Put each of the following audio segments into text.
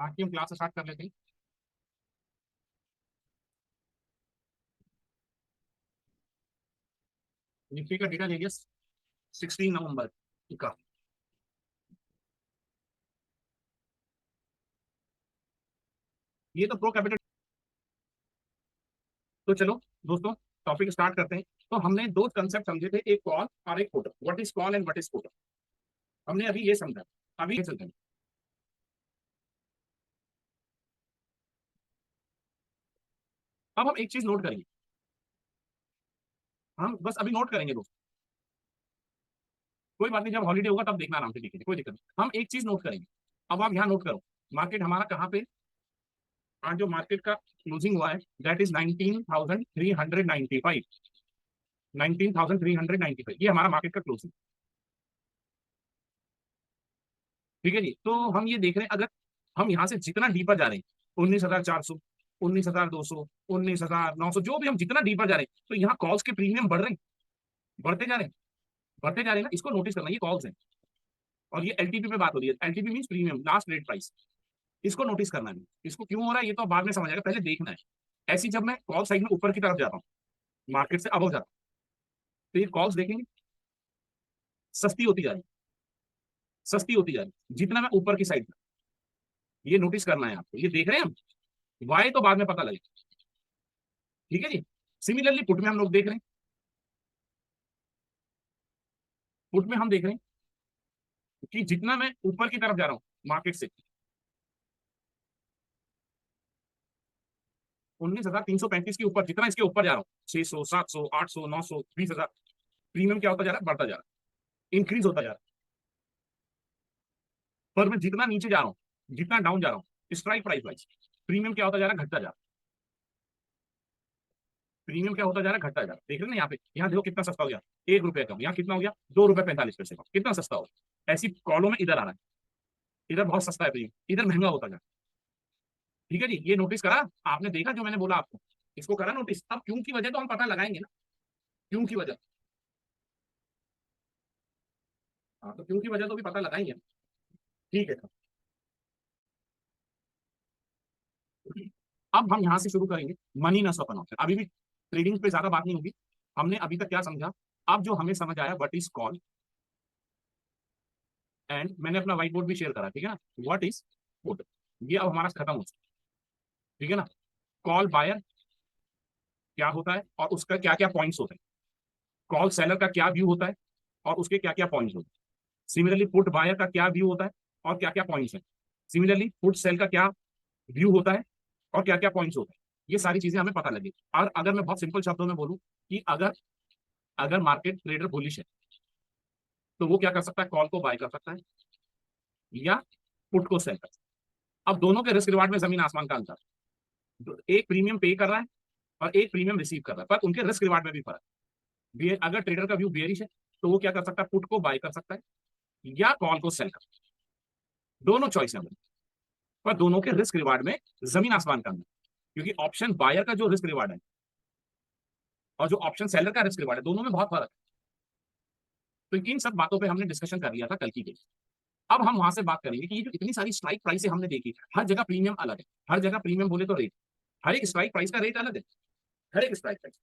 आज की हम क्लास स्टार्ट कर लेते हैं। निफ्टी का डेटा ले लिया 16 नवंबर का। ये तो प्रो कैपिटल। तो चलो दोस्तों, टॉपिक स्टार्ट करते हैं। तो हमने दो कंसेप्ट समझे थे, एक कॉल और एक put. What is call and what is put, हमने अभी ये समझा। अभी ये चलते हैं। अब हम एक चीज नोट करेंगे। हम बस अभी नोट करेंगे दोस्तों, कोई बात नहीं, जब हॉलीडे होगा तब देखना आराम से, ठीक है, कोई दिक्कत नहीं। हम एक चीज नोट करेंगे। अब आप यहाँ नोट करो, मार्केट हमारा कहाँ पे, आज जो मार्केट का क्लोजिंग हुआ है दैट इज 19,395। 19,395 ये हमारा मार्केट का क्लोजिंग। ठीक है जी। तो हम ये देख रहे हैं, अगर हम यहाँ से जितना डीपर जा रहे हैं, 19,400, 19,200, 19,900, जो भी हम जितना डीपर जा रहे हैं, तो यहाँ कॉल्स के प्रीमियम बढ़ रहे हैं, बढ़ते जा रहे हैं, बढ़ते जा रहे हैं ना। इसको नोटिस करना, ये कॉल्स हैं। और ये एलटीपी पे बात हो रही है, LTP mean premium, last rate price. इसको नोटिस करना है। इसको क्यों हो रहा है ये तो बाद में समझ आएगा, पहले देखना है। ऐसी जब मैं कॉल साइड में ऊपर की तरफ जाता हूँ, मार्केट से अब जाता हूँ, तो ये कॉल्स देखेंगे सस्ती होती जा रही, सस्ती होती जा रही जितना मैं ऊपर की साइड में। ये नोटिस करना है आपको, ये देख रहे हैं हम। वाई तो बाद में पता लगेगा। ठीक है जी। सिमिलरली पुट में हम लोग देख रहे हैं, पुट में हम देख रहे हैं कि जितना मैं ऊपर की तरफ जा रहा हूं मार्केट से, 19,335 के ऊपर, जितना इसके ऊपर जा रहा हूँ, 600, 700, 800, 900, 20,000, प्रीमियम क्या होता जा रहा है, बढ़ता जा रहा है, इंक्रीज होता जा रहा है। पर मैं जितना नीचे जा रहा हूँ, जितना डाउन जा रहा हूँ, स्ट्राइक प्राइस वाइज, प्रीमियम क्या होता जा रहा है, घटता जा रहा है। प्रीमियम क्या होता जा रहा है, घटता जा रहा है। देख रहे हैं ना यहाँ पे, यहाँ देखो कितना सस्ता हो गया, 1 रुपए कम, यहाँ कितना हो गया, 2 रुपए 45 पैसे कम, कितना सस्ता हो गया। ऐसी कॉलों में इधर आ रहा है, इधर बहुत सस्ता है प्रीमियम, इधर महंगा होता जा रहा है। ठीक है जी। ये नोटिस करा आपने, देखा जो मैंने बोला आपको, इसको करा नोटिस। अब क्यों की वजह तो हम पता लगाएंगे ना, क्यों की वजह। हाँ, तो क्यों की वजह तो भी पता लगाएंगे। ठीक है। अब हम यहां से शुरू करेंगे मनी न सपन ऑप्शन। अभी भी ट्रेडिंग पे ज्यादा बात नहीं होगी। हमने अभी तक क्या समझा, अब जो हमें समझ आया, व्हाट इज कॉल, एंड मैंने अपना व्हाइट बोर्ड भी शेयर करा, ठीक है ना। व्हाट इज पुट, ये अब हमारा खत्म हो चुका। ठीक है ना। कॉल बायर क्या होता है और उसका क्या क्या पॉइंट्स होते हैं, कॉल सेलर का क्या व्यू होता है और उसके क्या क्या पॉइंट्स होते हैं। सिमिलरली पुट बायर का क्या व्यू होता है और क्या क्या पॉइंट्स है। सिमिलरली पुट सेल का क्या व्यू होता है और क्या क्या पॉइंट्स होते हैं। ये सारी चीजें हमें पता लगी। और अगर मैं बहुत सिंपल शब्दों में बोलूं कि अगर अगर मार्केट ट्रेडर बुलिश है, तो वो क्या कर सकता है, कॉल को बाय कर सकता है या पुट को सेल कर सकता है। अब दोनों के रिस्क रिवार्ड में जमीन आसमान का अंतर है। एक प्रीमियम पे कर रहा है और एक प्रीमियम रिसीव कर रहा है, पर उनके रिस्क रिवार्ड में भी फर्क है। अगर ट्रेडर का व्यू बेयरिश है, तो वो क्या कर सकता है, पुट को बाय कर सकता है या कॉल को सेल कर सकता है। दोनों चॉइस है, पर दोनों के रिस्क रिवार्ड में जमीन आसमान का अंतर। क्योंकि ऑप्शन बायर का जो रिस्क रिवार्ड है और जो ऑप्शन सेलर का रिस्क रिवार्ड है, दोनों में बहुत फर्क है। तो इन सब बातों पे हमने डिस्कशन कर लिया था कल की डेट। अब हम वहां से बात करेंगे कि ये जो इतनी सारी स्ट्राइक प्राइस हमने देखी, हर जगह प्रीमियम अलग है। हर जगह प्रीमियम बोले तो रेट, हर एक स्ट्राइक प्राइस का रेट अलग है। हर एक स्ट्राइक प्राइस,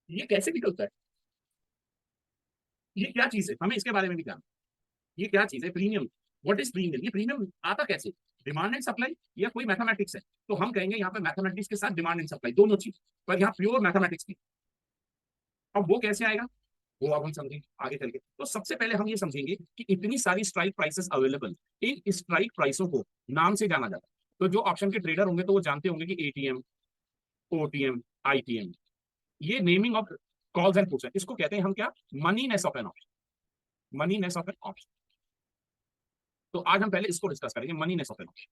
ये कैसे निकलता है, ये क्या चीज है, हमें इसके बारे में भी जानना। ये क्या चीज है प्रीमियम, व्हाट इज प्रीमियम, ये प्रीमियम आता कैसे, डिमांड एंड सप्लाई या कोई मैथमेटिक्स है। तो हम कहेंगे यहाँ पे मैथमेटिक्स के साथ डिमांड एंड सप्लाई दोनों चीज, पर यहाँ प्योर मैथमेटिक्स की। अब वो कैसे आएगा, वो अब हम समझेंगे आगे चल के। तो सबसे पहले हम ये समझेंगे कि इतनी सारी strike prices available, in strike प्राइसों को नाम से जाना जाता है। तो जो ऑप्शन के ट्रेडर होंगे तो वो जानते होंगे कि एटीएम, ओटीएम, आईटीएम, ये naming of calls and puts है। इसको कहते हैं हम क्या, moneyness of an option, moneyness of an option. तो आज हम पहले इसको डिस्कस करेंगे, moneyness of an option.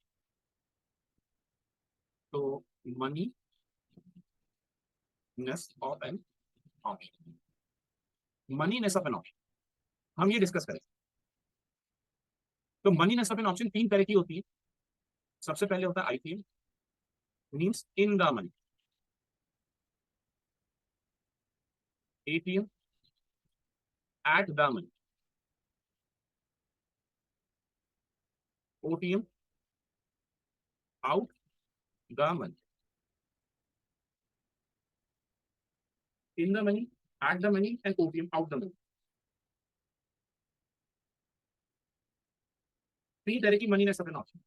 तो moneyness of an option, moneyness of an option, हम ये डिस्कस करें। तो moneyness of an option तीन तरह की होती है। सबसे पहले होता है ITM, means in the money. ATM, at the money. OTM, out the money, in the money, at the money and OTM out the money. तीन तरह की मनी ने सब ऑप्शन।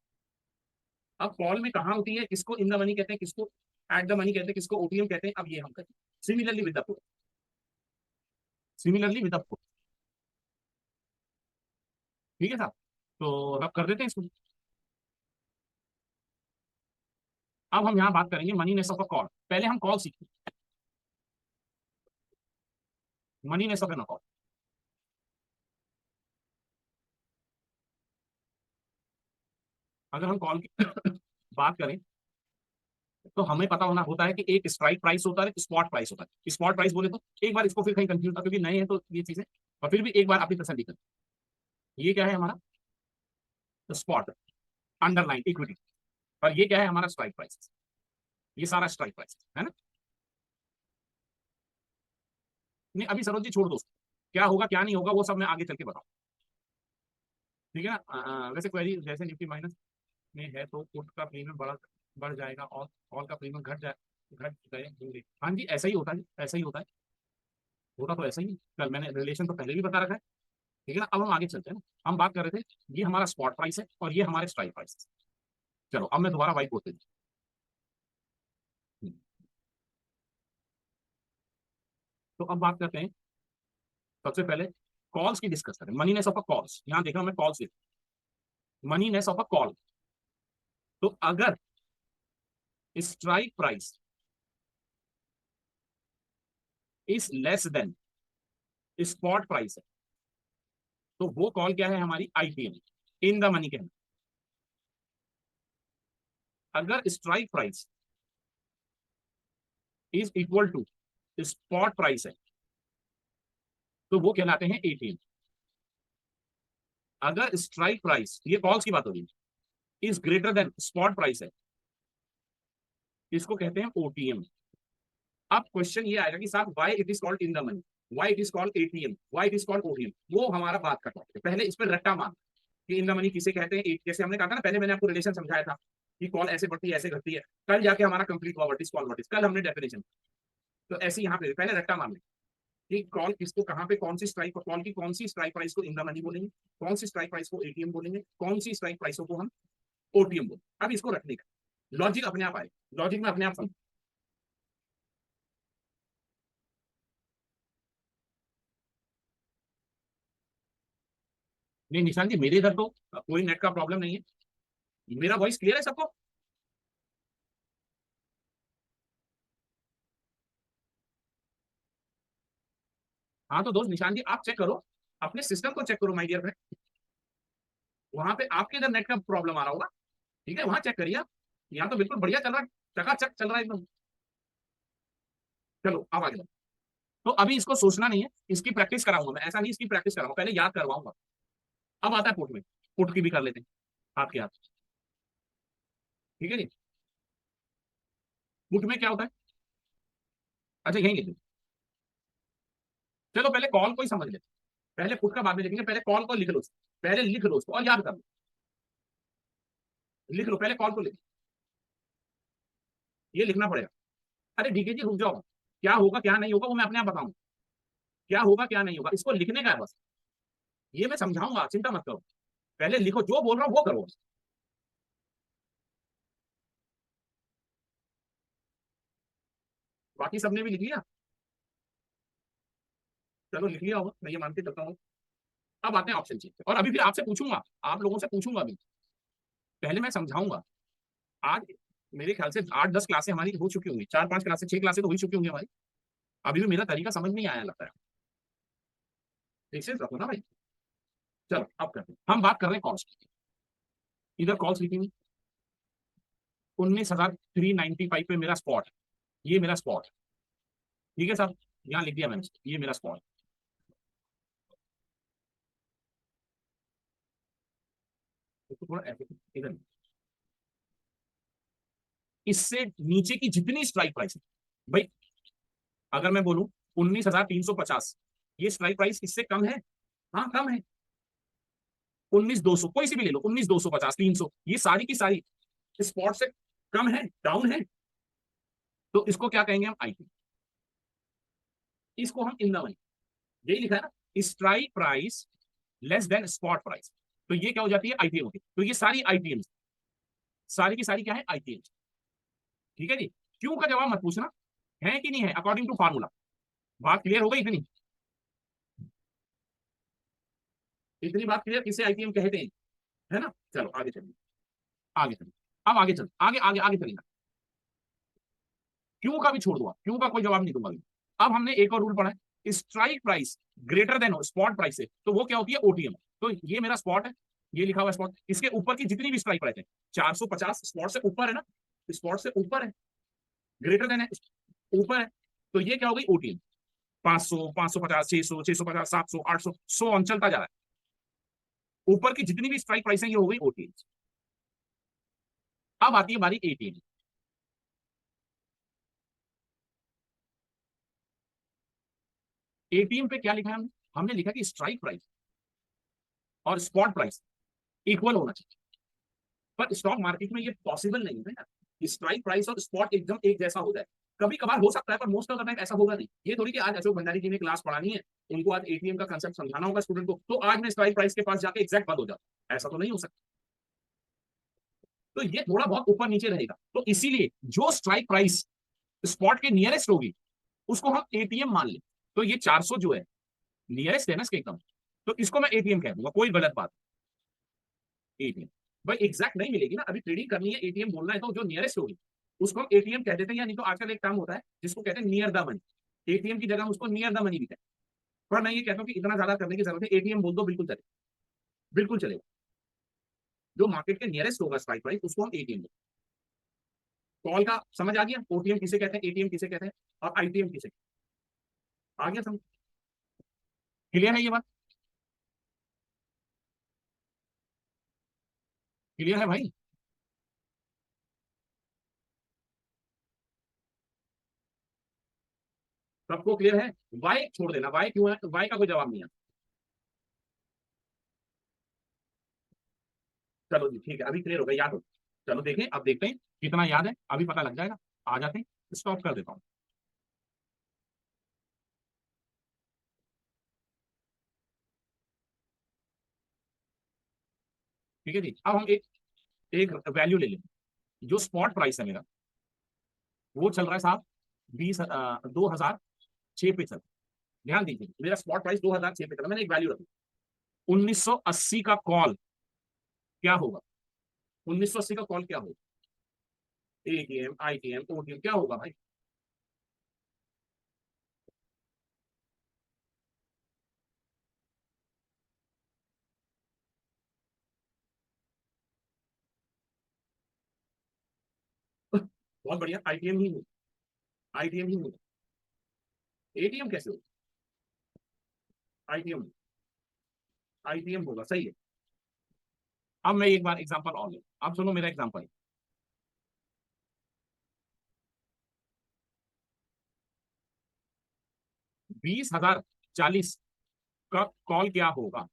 अब कॉल में कहाँ होती है, किसको इन द मनी कहते हैं, किसको एट द मनी कहते हैं, किसको ओटीएम कहते हैं, अब ये हम करें similarly with the put, similarly with the put. ठीक है साहब, तो अब कर देते हैं इसको। अब हम यहाँ बात करेंगे moneyness of a call. पहले हम कॉल सीखें, moneyness of an call. अगर हम कॉल की बात करें तो हमें पता होना होता है कि एक स्ट्राइक प्राइस होता है, स्पॉट प्राइस होता है। स्पॉट प्राइस बोले तो एक बार इसको फिर कहीं कंफ्यूज था क्योंकि नए हैं तो ये चीजें, और फिर भी एक बार अपनी तसल्ली करें। ये क्या है हमारा स्पॉट, अंडरलाइन इक्विटी, और ये क्या है हमारा स्ट्राइक प्राइस। ये सारा स्ट्राइक प्राइस है ना। नहीं अभी सरोज जी छोड़ दो, क्या होगा क्या नहीं होगा वो सब मैं आगे चल के बताऊँ। ठीक है ना। वैसे क्वेरी जैसे निफ्टी माइनस में है तो पुट का प्रीमियम बढ़ जाएगा और कॉल का प्रीमियम घट गए होंगे। हाँ जी ऐसा ही होता है, ऐसा ही होता है, होता तो ऐसा ही। कल मैंने रिलेशन तो पहले भी बता रखा है। ठीक है ना। अब हम आगे चलते हैं ना, हम बात कर रहे थे ये हमारा स्पॉट प्राइस है और ये हमारे स्ट्राइक प्राइस है। चलो अब मैं दोबारा वाइट बोर्ड पे तो अब बात करते हैं सबसे पहले कॉल्स की डिस्कस करें। मनीनेस ऑफ अ कॉल्स, यहाँ देखा मैं कॉल्स, मनीनेस ऑफ अ कॉल। तो अगर strike price is less than spot price है तो वो कॉल क्या है हमारी आईपीएम, इन द मनी कहना। अगर strike price is equal to spot price है तो वो कहलाते हैं एटीएम। अगर स्ट्राइक प्राइस, ये कॉल्स की बात हो रही है, is greater than spot price है, इसको कहते हैं ओटीएम। अब क्वेश्चन ये आएगा कि साहब why it is called in the money, why it is called ATM, why it is called OTM, वो हमारा बात का टॉपिक है। पहले इस पर रट्टा मार कि इन द मनी किसे कहते हैं। जैसे हमने कहा था ना पहले, मैंने आपको रिलेशन समझाया था कि कॉल ऐसे बढ़ती है ऐसे घटती है, कल जाके हमारा कंप्लीट हुआ what is called what is, कल हमने डेफिनेशन। तो ऐसे यहाँ पे पहले रट्टा मार कि कॉल किसको कहाँ पे कौन सी स्ट्राइक, कॉल की कौन सी स्ट्राइक प्राइस को इन द मनी बोलेंगे, कौन सी स्ट्राइक प्राइस को एटीएम बोलेंगे, कौन सी स्ट्राइक प्राइसों को हम ओटीएम बोलेंगे। अब इसको रखने का लॉजिक अपने आप आए, लॉजिक में अपने आप समझ। नहीं निशान जी मेरे इधर तो कोई नेट का प्रॉब्लम नहीं है, मेरा वॉइस क्लियर है सबको। हाँ तो दोस्त निशान जी आप चेक करो, अपने सिस्टम को चेक करो माय डियर फ्रेंड, वहां पे आपके इधर नेट का प्रॉब्लम आ रहा होगा। ठीक है वहां चेक करिए आप, यहाँ तो बिल्कुल बढ़िया चल रहा है, चकाचक चल रहा है एकदम। चलो अब आगे बढ़ो। तो अभी इसको सोचना नहीं है, इसकी प्रैक्टिस कराऊंगा मैं, ऐसा नहीं इसकी प्रैक्टिस कराऊंगा, पहले याद करवाऊंगा। अब आता है पुट में, पुट की भी कर लेते हैं आपके हाथ। ठीक है जी। पुट में क्या होता है, अच्छा यही लिख, चलो पहले कॉल को ही समझ लेते, पहले पुट का बाद में लिखेंगे, पहले कॉल को लिख लो, पहले लिख लो उसको और याद कर लो। लिख लो पहले कॉल को लिख, ये लिखना पड़ेगा। अरे डीके जी रुक जाओ, क्या होगा क्या नहीं होगा वो मैं अपने आप बताऊंगा, क्या होगा क्या नहीं होगा इसको लिखने का है बस, ये मैं समझाऊंगा चिंता मत करो। पहले लिखो, जो बोल रहा हूँ वो करो। बाकी सबने भी लिख लिया, चलो लिख लिया होगा मैं ये मान के चलता हूँ। अब आते हैं ऑप्शन चेक, और अभी भी आपसे पूछूंगा, आप लोगों से पूछूंगा अभी, पहले मैं समझाऊंगा। आज मेरे ख्याल से 8-10 क्लासें हमारी हो चुकी होंगी, 4-5 क्लासें 6 क्लासें तो हो चुकी होंगी हमारी, अभी भी मेरा तरीका समझ नहीं आया लगता है। ठीक से रखो ना भाई। चलो अब करते हैं, हम बात कर रहे हैं कॉस्ट की। इधर कॉस्ट लिखेंगे 19,395 पे मेरा स्पॉट, ये मेरा स्पॉट। ठीक है साहब, यहाँ लिख दिया मैंने, ये मेरा स्पॉट। तो थोड़ा ऐसे इधर, इससे नीचे की जितनी स्ट्राइक प्राइस है भाई, अगर मैं बोलूं 19,350, ये स्ट्राइक प्राइस इससे कम है, हाँ कम है। 19,200 कोई सी भी ले लो, 19,250, 300, ये सारी की सारी स्पॉट से कम है, डाउन है, तो इसको क्या कहेंगे हम, आईपीएम। इसको हम इन द मनी, यही लिखा है ना, strike price less than spot price, तो ये क्या हो जाती है, आईपीएम होती है। तो ये सारी आईपीएम, सारी की सारी क्या है, आईपीएम। ठीक है जी। क्यों का जवाब मत पूछना, है कि नहीं है, अकॉर्डिंग टू फार्मूला। बात क्लियर हो गई इतनी, इतनी बात क्लियर, किसे आईपीएम कहते हैं, है ना। चलो आगे चलिए, आगे चलिए, अब आगे चल, आगे आगे आगे चलेगा। क्यों का भी छोड़ दूंगा, क्यों का कोई जवाब नहीं दूंगा अभी। अब हमने एक और रूल पढ़ा है, स्ट्राइक प्राइस ग्रेटर देन हो स्पॉट प्राइस से, तो वो क्या होती है, ओटीएम। तो ये मेरा स्पॉट है, ये लिखा हुआ स्पॉट, इसके ऊपर की जितनी भी स्ट्राइक प्राइस है, 450 स्पॉट से ऊपर है ना, स्पॉट से ऊपर है, ग्रेटर देन है, ऊपर है, तो ये क्या हो गई, ओटीएम। 500, 550, 600, 650, 700, 800, 100 ऑन चलता जा रहा है, ऊपर की जितनी भी स्ट्राइक प्राइस है ये हो गई ओटीएम। अब आती है हमारी एटीएम। एटीएम पे क्या लिखा है हमने, हमने लिखा कि स्ट्राइक प्राइस और स्पॉट प्राइस इक्वल होना चाहिए, पर स्टॉक मार्केट में ये पॉसिबल नहीं है ना, स्ट्राइक प्राइस और स्पॉट एकदम एक जैसा हो जाए। कभी कभार हो सकता है, पर मोस्ट ऑफ द टाइम ऐसा होगा नहीं। ये थोड़ी कि आज अशोक भंडारी जी ने क्लास पढ़ानी है, उनको आज एटीएम का कंसेप्ट समझाना होगा स्टूडेंट को, तो आज मैं स्ट्राइक प्राइस के पास जाके एग्जैक्ट बंद हो जाता, ऐसा तो नहीं हो सकता। तो ये थोड़ा बहुत ऊपर नीचे रहेगा, तो इसीलिए जो स्ट्राइक प्राइस स्पॉट के नियरेस्ट होगी उसको हम एटीएम मान लें। तो ये 400 जो है नियरेस्ट है ना इसके एकदम, तो इसको मैं एटीएम कह दूंगा, कोई गलत बात, एटीएम। भाई एग्जैक्ट नहीं मिलेगी ना, अभी ट्रेडिंग करनी है, एटीएम बोलना है, तो जो नियरेस्ट होगी उसको हम एटीएम कह देते हैं, या नहीं तो आजकल एक काम होता है जिसको कहते हैं नियर द मनी, एटीएम की जगह हम उसको नियर द मनी भी कहते हैं। पर मैं ये कहता हूँ कि इतना ज्यादा करने की जरूरत है, एटीएम बोल दो, बिल्कुल चलेगा, बिल्कुल चलेगा। जो मार्केट के नियरेस्ट होगा स्ट्राइक प्राइस उसको हम एटीएम। कॉल का समझ आ गया, ओटीएम किसे कहते हैं, एटीएम किसे कहते हैं, और आईटीएम किसे, आ गया समझ, क्लियर है ये बात, क्लियर है भाई। सबको क्लियर है, वाई छोड़ देना, वाई क्यों है, वाई का कोई जवाब नहीं है। चलो जी ठीक है, अभी क्लियर हो गया, याद हो। चलो देखें, अब देखते हैं कितना याद है, अभी पता लग जाएगा। आ जाते हैं, स्टॉप कर देता हूँ। ठीक है जी, अब हम एक एक वैल्यू ले लें। जो स्पॉट प्राइस है मेरा, वो चल रहा है साहब 2006 पे चल, ध्यान दीजिए, मेरा स्पॉट प्राइस 2006 पे चला, मैंने एक वैल्यू रखी। 1980 का कॉल क्या होगा, 1980 का कॉल क्या होगा, एटीएम आईटीएम ओटीएम क्या होगा भाई। बहुत बढ़िया, आईटीएम ही होगा, आईटीएम ही होगा। एटीएम कैसे होगा, आईटीएम, आईटीएम होगा, सही है। अब मैं एक बार एग्जांपल और ले, अब सुनो मेरा एग्जांपल। 20,040 का कॉल क्या होगा,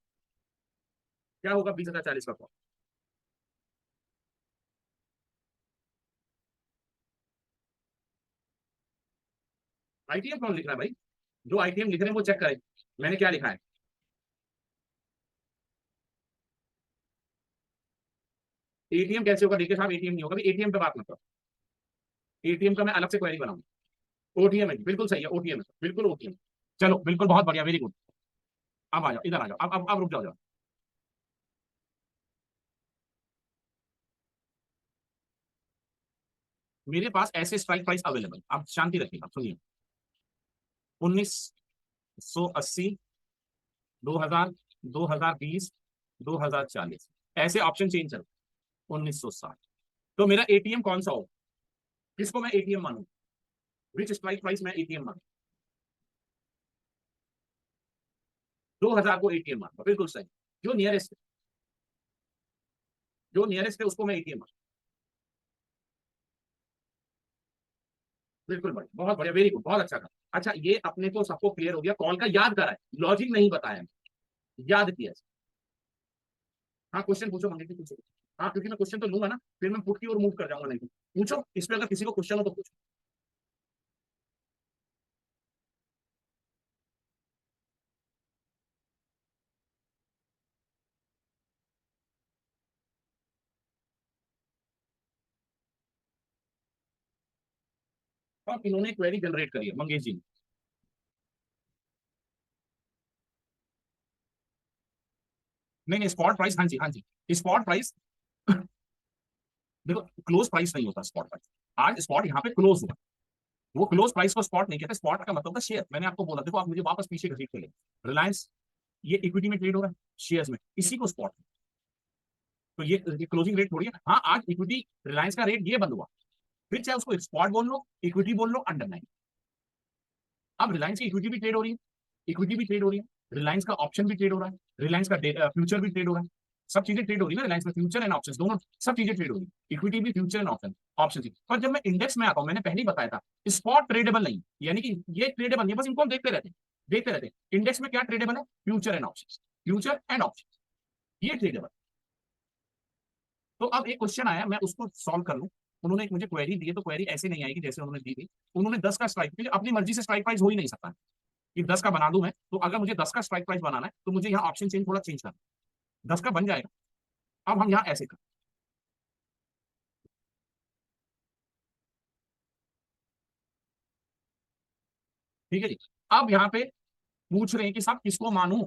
क्या होगा 20,040 का कॉल। आईटीएम कौन लिख रहा है भाई, जो आईटीएम लिख रहे हैं वो चेक करें, मैंने क्या लिखा है। एटीएम कैसे होगा, देखिए साहब, एटीएम नहीं होगा, एटीएम पे बात मत करो, एटीएम का मैं अलग से क्वेरी बनाऊंगा। ओटीएम है, बिल्कुल सही है, ओटीएम है, बिल्कुल ओटीएम। चलो बिल्कुल, बहुत बढ़िया, वेरी गुड। अब आ जाओ, इधर आ जाओ, अब रुक जाओ। मेरे पास ऐसे स्ट्राइक प्राइस अवेलेबल, आप शांति रखिएगा, सुनिए। 1980, 2000, 2020, 2040, ऐसे ऑप्शन चेंज चल। 1960, तो मेरा एटीएम कौन सा हो, किसको मैं एटीएम मानू, विच स्ट्राइक प्राइस मैं एटीएम मानू। 2000 को एटीएम मानूंगा, बिल्कुल सही। जो नियरेस्ट है, जो नियरेस्ट है उसको मैं एटीएम मानू, बिल्कुल बढ़िया, बहुत बढ़िया, वेरी गुड, बहुत अच्छा था। अच्छा, ये अपने को सबको क्लियर हो गया, कॉल का याद करा है, लॉजिक नहीं बताया, याद किया। हाँ क्वेश्चन पूछो, मंदिर पूछो। हाँ, क्योंकि मैं क्वेश्चन तो लूंगा ना, फिर मैं पुट की ओर मूव कर जाऊंगा। नहीं तो पूछो इस पे, अगर किसी को क्वेश्चन हो तो पूछो। और इन्होंने क्वेरी जनरेट करी है मंगेश जी ने। नहीं नहीं, स्पॉट प्राइस, हाँ जी हाँ जी, स्पॉट प्राइस। देखो, क्लोज प्राइस नहीं होता स्पॉट प्राइस। आज स्पॉट यहाँ पे क्लोज हुआ, वो क्लोज प्राइस को स्पॉट नहीं कहते। स्पॉट का मतलब होता है शेयर। मैंने आपको बोला, देखो आप मुझे वापस पीछे घसीट के ले। रिलायंस, ये इक्विटी में ट्रेड हो रहा है, शेयर्स में, इसी को स्पॉट। तो ये क्लोजिंग रेट थोड़ी है। हाँ, आज इक्विटी रिलायंस का रेट ये बंद हुआ, फिर चाहे उसको स्पॉट बोल लो, इक्विटी बोल लो, अंडरलाइन। अब रिलायंस की इक्विटी भी ट्रेड हो रही है, इक्विटी भी ट्रेड हो रही है, रिलायंस का ऑप्शन भी ट्रेड हो रहा है, रिलायंस का फ्यूचर भी ट्रेड हो रहा है। सब चीजें ट्रेड हो रही है ना रिलायंस में, फ्यूचर एंड ऑप्शन दोनों, सब चीजें ट्रेड हो रही है, इक्विटी भी, फ्यूचर एंड ऑप्शन, ऑप्शन भी। पर जब मैं इंडेक्स में आता हूं, मैंने पहले ही बताया था, स्पॉट ट्रेडेबल नहीं, यानी कि ये ट्रेडेबल नहीं, बस इनको हम देखते रहते हैं, देखते रहते हैं। इंडेक्स में क्या ट्रेडेबल है? Future and option, future and option, ये ट्रेडेबल। तो अब एक क्वेश्चन आया, मैं उसको सॉल्व कर लूं। उन्होंने एक मुझे क्वेरी दी है, तो क्वेरी ऐसे नहीं आएगी जैसे उन्होंने दी थी। उन्होंने 10 का स्ट्राइक, क्योंकि अपनी मर्जी से स्ट्राइक प्राइस हो ही नहीं सकता कि 10 का बना दूं मैं। तो अगर मुझे 10 का स्ट्राइक प्राइस बनाना है, तो मुझे यहाँ ऑप्शन चेंज थोड़ा चेंज करना, 10 का बन जाएगा। अब हम यहाँ ऐसे कर, ठीक है जी। अब यहाँ पे पूछ रहे हैं कि साहब किसको मानू,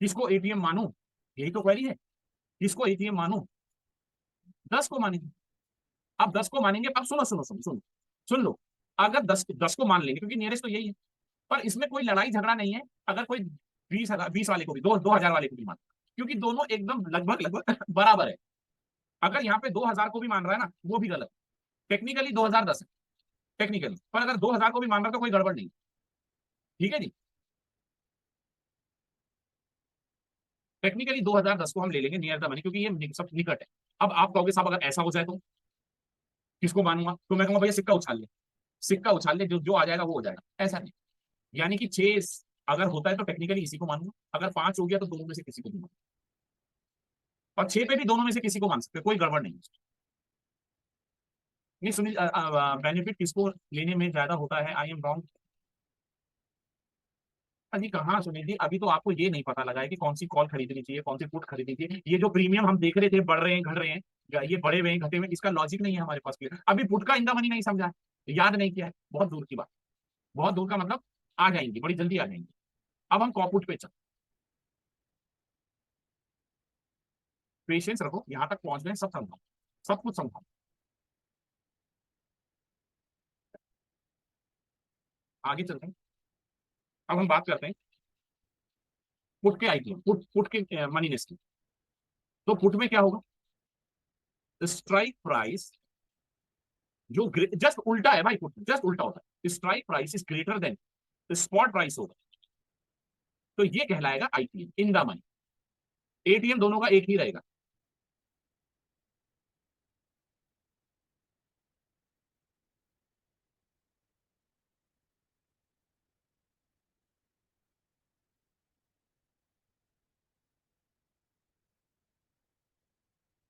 किसको एटीएम मानू, यही तो क्वेरी है, किसको एटीएम मानू? 10 को मानेंगे। अब 10 को मानेंगे, अब सुनो सुनो सुनो सुनो, सुन लो। अगर 10 को मान लेंगे, क्योंकि नियरेस्ट तो यही है, पर इसमें कोई लड़ाई झगड़ा नहीं है। अगर कोई 20,000, 20 वाले को भी, 2,000 वाले को भी मान, क्योंकि दोनों एकदम लगभग लगभग बराबर है। अगर यहाँ पे 2,000 को भी मान रहा है ना, वो भी गलत। टेक्निकली 2010 है, टेक्निकली, पर अगर 2,000 को भी मान रहा है तो कोई गड़बड़ नहीं। ठीक है जी। टेक्निकली 2010 को हम ले लेंगे नियर द मनी, क्योंकि ये सब निकट है। अब आप कहोगे साहब अगर ऐसा हो जाए तो किसको मानूंगा? तो मैं कहूंगा भैया सिक्का उछाल ले, सिक्का उछाल ले, जो जो आ जाएगा वो हो जाएगा। ऐसा नहीं, यानी कि 6 अगर होता है तो टेक्निकली इसी को मानूंगा, अगर 5 हो गया तो दोनों में से किसी को भी मानूंगा, और 6 पे भी दोनों में से किसी को मान सकते, कोई गड़बड़ नहीं। नहीं सुनील, बेनिफिट किसको लेने में ज्यादा होता है? I am wrong. अभी कहाँ सुनील जी, अभी तो आपको ये नहीं पता लगा है कि कौन सी कॉल खरीदनी चाहिए, कौन सी पुट खरीदनी चाहिए। ये जो प्रीमियम हम देख रहे थे, बढ़ रहे हैं घट रहे हैं, या ये बढ़े हुए हैं घटे हुए हैं, इसका लॉजिक नहीं है हमारे पास क्लियर। अभी पुट का इन द मनी नहीं समझा है, याद नहीं किया है, बहुत दूर की बात। बहुत दूर का मतलब आ जाएंगी, बड़ी जल्दी आ जाएंगी। अब हम कॉपुट पे चल, पेशेंस रखो, यहाँ तक पहुंच गए, सब समझाओ, सब कुछ समझाओ। आगे चलते हैं। अब हम बात करते हैं पुट के आईटीएम, पुट के मनी नेस्ट की। तो पुट में क्या होगा? स्ट्राइक प्राइस, जो जस्ट उल्टा है भाई, पुट जस्ट उल्टा होता है। Strike price is greater than spot price होगा, तो ये कहलाएगा ITM in the money. ATM दोनों का एक ही रहेगा।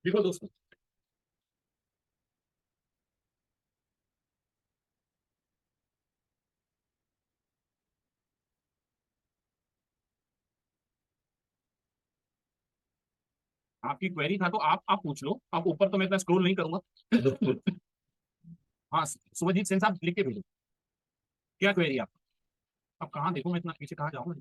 देखो दोस्तों, आपकी क्वेरी था तो आप पूछ लो। आप ऊपर तो मैं इतना स्क्रॉल नहीं करूंगा। हाँ, सुभजीत सेन साहब लिख के भेजो, क्या क्वेरी है आपका? अब कहाँ देखो, मैं इतना पीछे कहाँ जाऊंगा?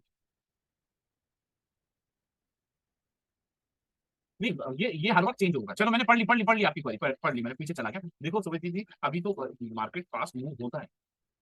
नहीं, ये हर वक्त चेंज होगा। चलो मैंने पढ़ ली आपकी क्वेरी, पढ़ ली मैंने, पीछे चला गया। देखो सुभजीत जी, अभी तो मार्केट फास्ट मूव होता है,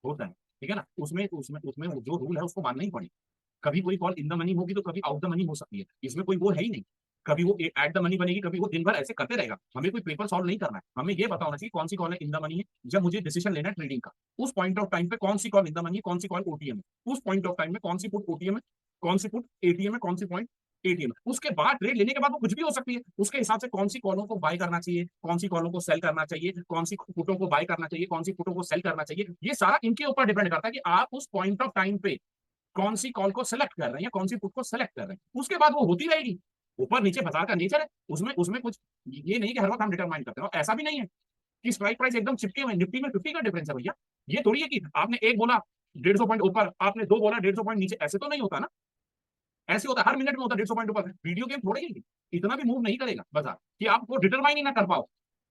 होता है, ठीक है ना। उसमें उसमें उसमें जो रूल है उसको मानना ही पड़ेगा। कभी कोई कॉल इन द मनी होगी तो कभी आउट द मनी हो सकती है, इसमें कोई वो है ही नहीं। कभी वो एट द मनी बनेगी, कभी वो दिन भर ऐसे करते रहेगा। हमें कोई पेपर सॉल्व नहीं करना है, हमें ये पता होना चाहिए कौन सी कॉल है इन द मनी है। जब मुझे डिसीजन लेना है ट्रेडिंग का, उस पॉइंट ऑफ टाइम पे कौन सी कॉल इन द मनी है, कौन सी कॉल ओटीएम है, उस पॉइंट ऑफ टाइम में कौन सी पुट ओटीएम है, कौन सी पुट एटीएम है, कौन सी पॉइंट एटीएम है। उसके बाद ट्रेड लेने के बाद वो कुछ भी हो सकती है, उसके हिसाब से कौन सी कॉलों को बाय करना चाहिए, कौन सी कॉलों को सेल करना चाहिए, कौन सी पुटों को बाय करना चाहिए, कौन सी पुटों को सेल करना चाहिए, ये सारा इनके ऊपर डिपेंड करता है कि आप उस पॉइंट ऑफ टाइम पे कौन सी कॉल को सेलेक्ट कर रहे हैं या कौन सी पुट को सेलेक्ट कर रहे हैं। उसके बाद वो होती रहेगी, ऊपर नीचे बाजार का नेचर है, उसमें उसमें कुछ ये नहीं कि हर वक्त हम डिटरमाइन करते हैं, ऐसा भी नहीं है कि स्ट्राइक प्राइस एकदम चिपके हुए, निफ्टी में 50 का डिफरेंस है भैया। ये थोड़ी है कि आपने एक बोला 150 पॉइंट ऊपर, आपने दो बोला 150 पॉइंट नीचे, ऐसे तो नहीं होता ना। ऐसे होता है, हर मिनट में होता है 150 पॉइंट ऊपर। वीडियो गेम थोड़ी है, इतना भी मूव नहीं करेगा बाजार कि आपको डिटरमाइन ही ना कर पाओ,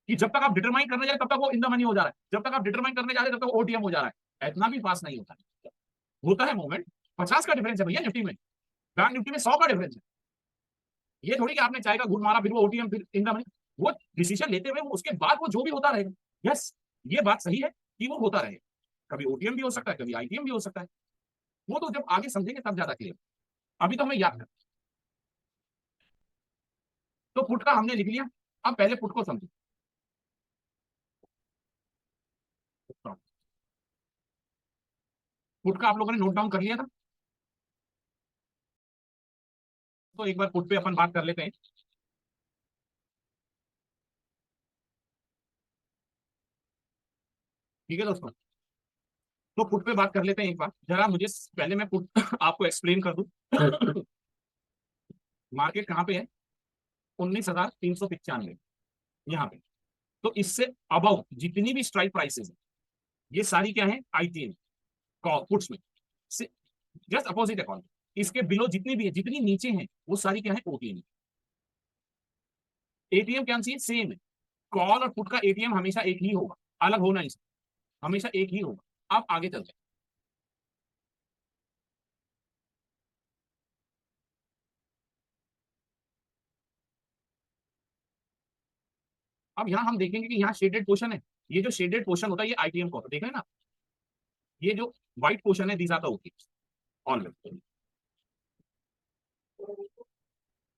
कि जब तक आप डिटरमाइन करने जाए तब तक वो इन द मनी हो जा रहा है, जब तक आप डिटरमाइन करने जा रहे हैं तब तक ओटीएम हो जा रहा है। इतना भी फास्ट नहीं होता है, होता है मूवमेंट। 50 का डिफरेंस है भैया निफ्टी में, बैंक निफ्टी में 100 का डिफरेंस है। ये थोड़ी कि आपने चाय का घूट मारा फिर वो ओटीएम फिर इन द मनी। वो डिसीजन लेते हुए उसके बाद वो जो भी होता रहेगा। यस, ये बात सही है कि वो होता रहेगा, कभी ओटीएम भी हो सकता है, कभी आईटीएम भी हो सकता है। वो तो जब आगे समझेंगे तब ज्यादा क्लियर, अभी तो हमें याद कर। तो पुट का हमने लिख लिया, अब पहले पुट को समझो। पुट का आप लोगों ने नोट डाउन कर लिया था, तो एक बार पुट पे अपन बात कर लेते हैं। ठीक है दोस्तों, तो पुट पे बात कर लेते हैं एक बार। जरा मुझे पहले मैं पुट आपको एक्सप्लेन कर दूं। मार्केट कहाँ पे है? 19,395 यहाँ पे। तो इससे अबाउ जितनी भी स्ट्राइक प्राइसेस है, ये सारी क्या है? आईटीएम पुट्स में जस्ट अपोजिट अकाउंट। इसके बिलो जितनी भी है, जितनी नीचे हैं, वो सारी क्या है? ओटीएम। एटीएम क्या चाहिए? सेम है। कॉल और पुट का एटीएम हमेशा एक ही होगा, अलग होना नहीं सकता, हमेशा एक ही होगा। अब आगे चलते हैं। अब यहाँ हम देखेंगे कि यहाँ शेडेड पोर्शन है। ये जो शेडेड पोर्शन होता है ये आईटीएम को देख रहे हैं ना। ये जो व्हाइट पोर्शन है this are the OTM always.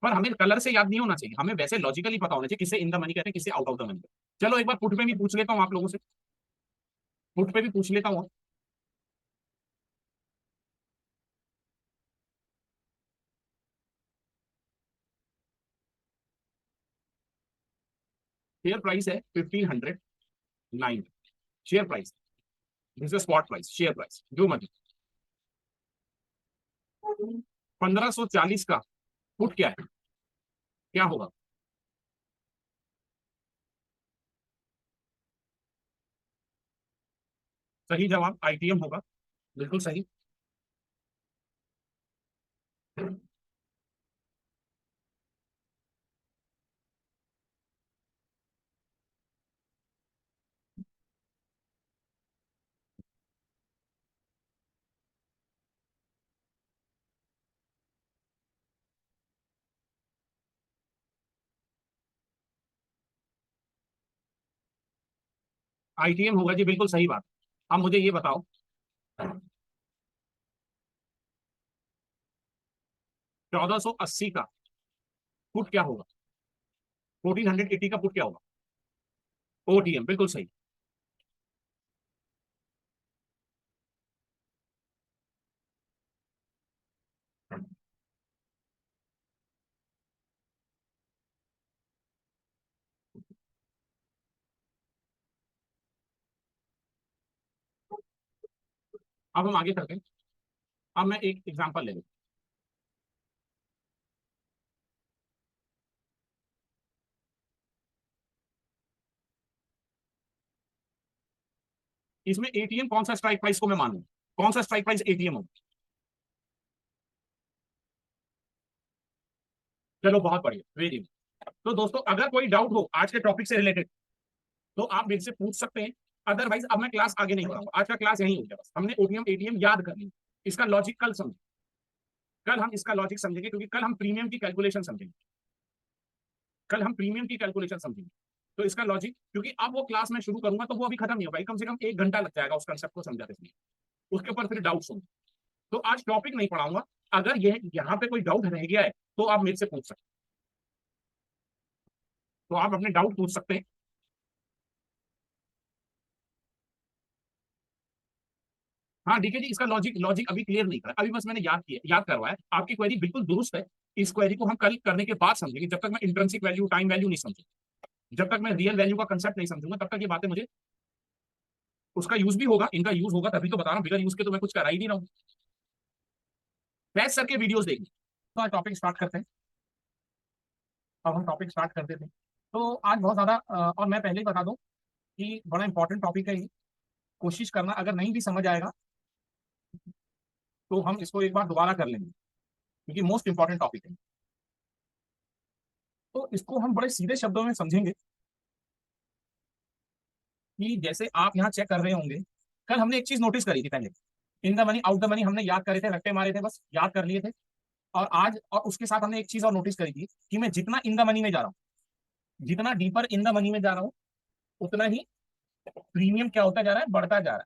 पर हमें कलर से याद नहीं होना चाहिए, हमें वैसे लॉजिकली पता होना चाहिए किसे इन द मनी कहते हैं, किसे आउट ऑफ द मनी। चलो एक बार पुट पे भी पूछ लेता हूँ आप लोगों से, पुट पे भी पूछ लेता हूँ। शेयर प्राइस है 1509। Share price, this is spot price, share price जो मर्जी। 1540 का पुट क्या है? क्या होगा? सही जवाब आईटीएम होगा, बिल्कुल सही। आईटीएम होगा जी, बिल्कुल सही बात। अब मुझे ये बताओ, 1480 का पुट क्या होगा? 1480 का पुट क्या होगा? ओटीएम, बिल्कुल सही। अब हम आगे चलते हैं। अब मैं एक एग्जांपल ले लूं। इसमें एटीएम कौन सा स्ट्राइक प्राइस को मैं मानूं? कौन सा स्ट्राइक प्राइस एटीएम होगा? चलो बहुत बढ़िया, वेरी गुड। तो दोस्तों अगर कोई डाउट हो आज के टॉपिक से रिलेटेड तो आप मेरे से पूछ सकते हैं। अदरवाइज अब मैं क्लास आगे नहीं बढ़ाऊंगा, आज का क्लास यही हो गया। बस हमने ओटीएम एटीएम याद कर लिया, इसका लॉजिक कल समझ, कल हम इसका लॉजिक समझेंगे, क्योंकि कल हम प्रीमियम की कैलकुलेशन समझेंगे। कल हम प्रीमियम की कैलकुलेशन समझेंगे, तो इसका लॉजिक, क्योंकि अब वो क्लास में शुरू करूंगा तो वो अभी खत्म नहीं होगा, कम से कम 1 घंटा लग जाएगा उस कंसेप्ट को समझाते समय। उसके ऊपर फिर डाउट्स होंगे, तो आज टॉपिक नहीं पढ़ाऊंगा। अगर ये यहाँ पे कोई डाउट रह गया है तो आप मेरे से पूछ सकते हैं, तो आप अपने डाउट पूछ सकते हैं। हाँ डीके जी, इसका लॉजिक लॉजिक अभी क्लियर नहीं करा, अभी बस मैंने याद किया, याद करवाया। आपकी क्वेरी बिल्कुल दुरुस्त है। इस क्वेरी को हम कल करने के बाद समझेंगे। जब तक मैं इंट्रिंसिक वैल्यू टाइम वैल्यू नहीं समझूंगा, जब तक मैं रियल वैल्यू का कंसेप्ट नहीं समझूंगा, तब तक ये बातें मुझे, उसका यूज भी होगा, इनका यूज होगा, तभी तो बता रहा हूँ, बिगर यूज के तो मैं कुछ करा ही नहीं रहा हूँ। फैज सर के वीडियोस देखिए। तो टॉपिक स्टार्ट करते हैं। अब हम टॉपिक स्टार्ट करते थे। तो आज बहुत ज्यादा और मैं पहले ही बता दूं कि बड़ा इंपॉर्टेंट टॉपिक है ये। कोशिश करना, अगर नहीं भी समझ आएगा तो हम इसको एक बार दोबारा कर लेंगे, क्योंकि मोस्ट इंपॉर्टेंट टॉपिक है। तो इसको हम बड़े सीधे शब्दों में समझेंगे कि जैसे आप यहाँ चेक कर रहे होंगे, कल हमने एक चीज नोटिस करी थी पहले। In the money out the money हमने याद करे थे, रट्टे मारे थे, बस याद कर लिए थे। और आज और उसके साथ हमने एक चीज और नोटिस करी थी कि मैं जितना इन द मनी में जा रहा हूँ, जितना डीपर इन द मनी में जा रहा हूँ, उतना ही प्रीमियम क्या होता जा रहा है, बढ़ता जा रहा है।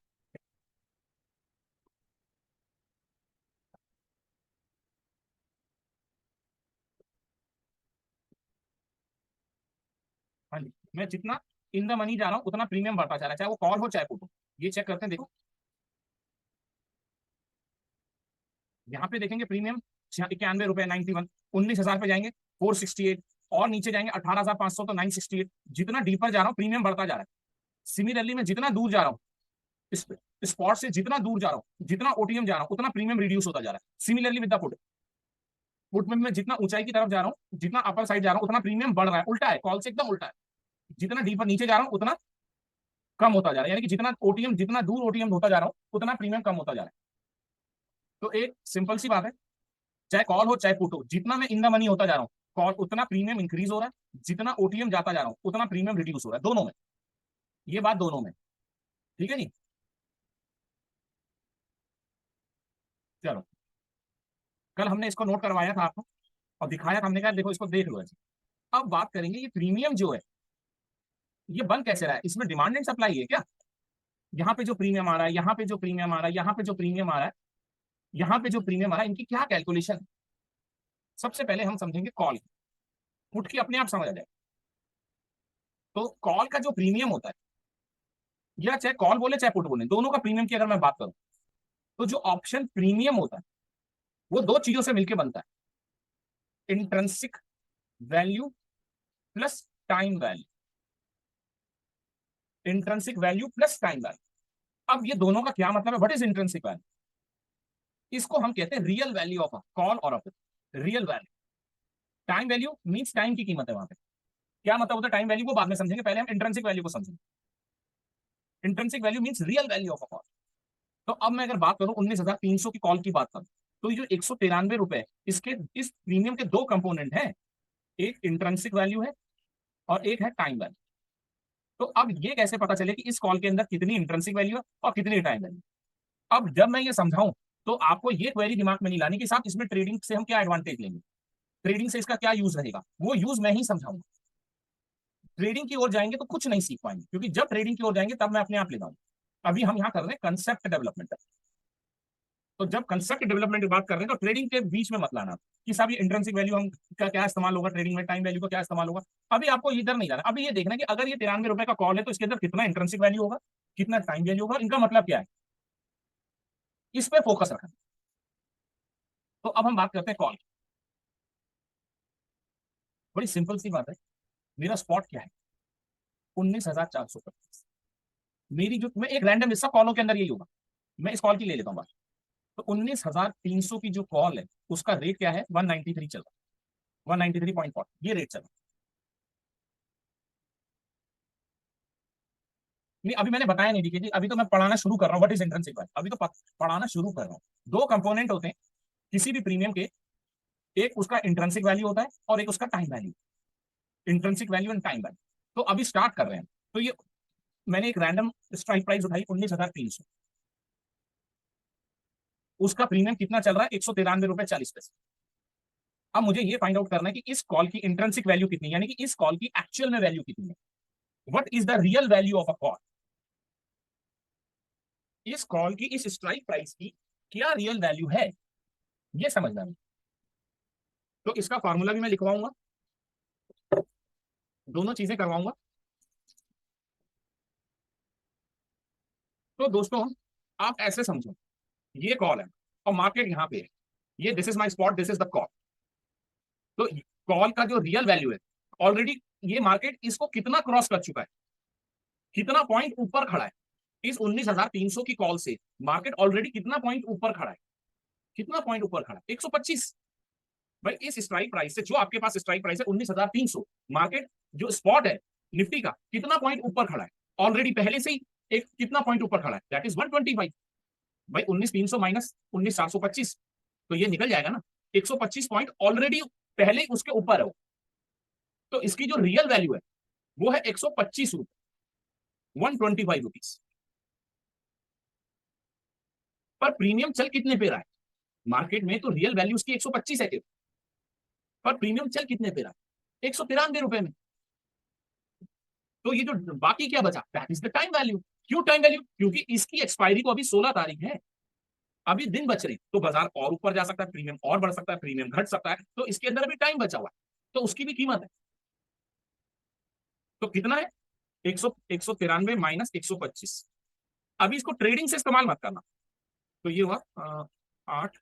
हाँ जी, मैं जितना इन द मनी जा रहा हूँ उतना प्रीमियम बढ़ता जा रहा है, चाहे वो कॉल हो चाहे पुट हो। ये चेक करते हैं, देखो यहाँ पे देखेंगे प्रीमियम 91 रुपए 91, 19,000 पे जाएंगे 468, और नीचे जाएंगे 18,500 तो 968। जितना डीपर जा रहा हूँ प्रीमियम बढ़ता जा रहा है। सिमिलरली मैं जितना दूर जा रहा हूँ, इस स्पॉट से जितना दूर जा रहा हूँ, जितना ओटीएम जा रहा हूँ, उतना प्रीमियम रिड्यूस होता जा रहा है। Similarly with the put, put में मैं जितना ऊंचाई की तरफ जा रहा हूँ, जितना अपर साइड जा रहा हूँ, उतना प्रीमियम बढ़ रहा है। उल्टा है, कॉल से एकदम उल्टा है। जितना डीपर नीचे जा रहा हूँ उतना कम होता जा रहा है, यानी कि जितना ओटीएम, जितना दूर ओटीएम होता जा रहा हूँ, उतना प्रीमियम कम होता जा रहा है। तो एक सिंपल सी बात है, चाहे कॉल हो चाहे पुट हो, जितना मैं इन द मनी होता जा रहा हूँ, कॉल उतना प्रीमियम इंक्रीज हो रहा है, जितना ओटीएम जाता जा रहा हूँ उतना प्रीमियम रिड्यूस हो रहा है, दोनों में। ये बात दोनों में, ठीक है नहीं। चलो, कल हमने इसको नोट करवाया था आपको और दिखाया था, हमने कहा देखो इसको देख लो ऐसे। अब बात करेंगे ये प्रीमियम जो है, ये बन कैसे रहा है, इसमें डिमांड एंड सप्लाई है क्या। यहाँ पे जो प्रीमियम आ रहा है, यहाँ पे जो प्रीमियम आ रहा है, यहाँ पे जो प्रीमियम आ रहा है, यहाँ पे जो प्रीमियम आ रहा है, इनकी क्या कैलकुलेशन है। सबसे पहले हम समझेंगे कॉल, पुट की अपने आप समझ आ जाए। तो कॉल का जो प्रीमियम होता है, या चाहे कॉल बोले चाहे पुट बोले, दोनों का प्रीमियम की अगर मैं बात करूं, तो जो ऑप्शन प्रीमियम होता है वो दो चीजों से मिलकर बनता है, intrinsic value plus time value. Intrinsic value plus time value. अब ये दोनों का क्या मतलब है, व्हाट इज इंट्रिंसिक वैल्यू। इसको हम कहते हैं real value of a call और of real value. Time value means time की कीमत है वहां पे। क्या मतलब होता है टाइम वैल्यू, को बाद में समझेंगे, पहले हम इंट्रिंसिक वैल्यू को समझेंगे। Intrinsic value means real value of a call. तो अब मैं अगर बात करूं 19,300 की कॉल की बात करूं, तो ये जो 193 रुपए, इसके इस प्रीमियम के दो कंपोनेंट हैं, एक इंट्रिंसिक वैल्यू है और एक है टाइम वैल्यू। तो अब ये कैसे पता चले कि इस कॉल के अंदर कितनी इंट्रिंसिक वैल्यू है और कितनी टाइम वैल्यू। अब जब मैं ये समझाऊं, तो आपको ये क्वेरी दिमाग में नहीं लानी कि साहब इसमें ट्रेडिंग से हम क्या एडवांटेज लेंगे, ट्रेडिंग से इसका क्या यूज रहेगा, वो यूज मैं ही समझाऊंगा। ट्रेडिंग की ओर जाएंगे तो कुछ नहीं सीख पाएंगे, क्योंकि जब ट्रेडिंग की ओर जाएंगे तब मैं अपने आप ले जाऊंगा। अभी हम यहाँ कर रहे हैं कंसेप्ट डेवलपमेंट। तो जब कंसेप्ट डेवलपमेंट की बात कर रहे हैं तो ट्रेडिंग के बीच में मत लाना कि साहब ये इंट्रिंसिक वैल्यू हम का क्या इस्तेमाल होगा ट्रेडिंग में, टाइम वैल्यू का क्या इस्तेमाल होगा। अभी आपको इधर नहीं जाना, अभी ये देखना कि अगर ये 93 रुपए का कॉल है तो इसके अंदर कितना इंट्रिंसिक वैल्यू होगा, कितना टाइम वैल्यू होगा, इनका मतलब क्या है, इस पर फोकस रखना। तो अब हम बात करते हैं कॉल। बड़ी सिंपल सी बात है, मेरा स्पॉट क्या है, 19,425। मेरी जो, मैं एक रैंडम, सब कॉलों के अंदर यही होगा, मैं इस कॉल की ले लेता हूँ बात। तो 19,300 की जो कॉल है उसका रेट क्या है, 193 चल रहा है, 193.4 ये रेट चल रहा है। नहीं, अभी मैंने बताया नहीं, देखिए जी, अभी तो मैं पढ़ाना शुरू कर रहा हूँ, व्हाट इज इंट्रिंसिक वैल्यू, अभी तो पढ़ाना शुरू कर रहा हूँ। दो कंपोनेंट होते हैं किसी भी प्रीमियम के, एक उसका इंट्रिंसिक वैल्यू होता है और एक उसका time value. Intrinsic value and time value. तो अभी स्टार्ट कर रहे हैं। तो ये मैंने एक रैंडम स्ट्राइक प्राइस उठाई 19,300, उसका प्रीमियम कितना चल रहा है, 193 रुपए 40 पैसे। अब मुझे ये फाइंड आउट करना है कि इस कॉल की इंट्रिंसिक वैल्यू कितनी है, यानी कि इस कॉल की एक्चुअल में वैल्यू कितनी है, what is the real value of a call. इस कॉल की, इस स्ट्राइक प्राइस की क्या रियल वैल्यू है, ये समझना है। तो इसका फॉर्मूला भी मैं लिखवाऊंगा, दोनों चीजें करवाऊंगा। तो दोस्तों आप ऐसे समझो, ये कॉल है और मार्केट यहाँ पे है, ये this is my spot, this is the call. तो कॉल का जो रियल वैल्यू है, ऑलरेडी ये मार्केट इसको कितना क्रॉस कर चुका है, कितना पॉइंट ऊपर खड़ा है, इस 19,300 की कॉल से मार्केट ऑलरेडी कितना पॉइंट ऊपर खड़ा है, कितना पॉइंट ऊपर खड़ा है, 125। भाई इस स्ट्राइक प्राइस से, जो आपके पास स्ट्राइक प्राइस है 19,300, मार्केट जो स्पॉट है निफ्टी का कितना पॉइंट ऊपर खड़ा है ऑलरेडी, पहले से ही एक कितना पॉइंट ऊपर खड़ा है, दैट इज 125। भाई 19,300 माइनस 19,725, तो ये निकल जाएगा ना, 125 पॉइंट ऑलरेडी पहले ही उसके ऊपर है। तो इसकी जो रियल वैल्यू है वो है 125 रुपए, 125 रुपीज। पर प्रीमियम चल कितने पे रहा है मार्केट में, तो रियल वैल्यू उसकी 125 है, पर प्रीमियम चल कितने पे रहा है, 193 रुपए में। तो ये जो बाकी क्या बचा, that is the time value. क्यों टाइम वैल्यू, क्योंकि इसकी एक्सपायरी को अभी 16 तारीख है, अभी दिन बच रहे, तो बाजार और ऊपर जा सकता है, प्रीमियम और बढ़ सकता है, प्रीमियम घट सकता है, तो इसके अंदर अभी टाइम बचा हुआ है, तो उसकी भी कीमत है। तो कितना है, 193 माइनस 125। अभी इसको ट्रेडिंग से इस्तेमाल मत करना, तो ये हुआ 8,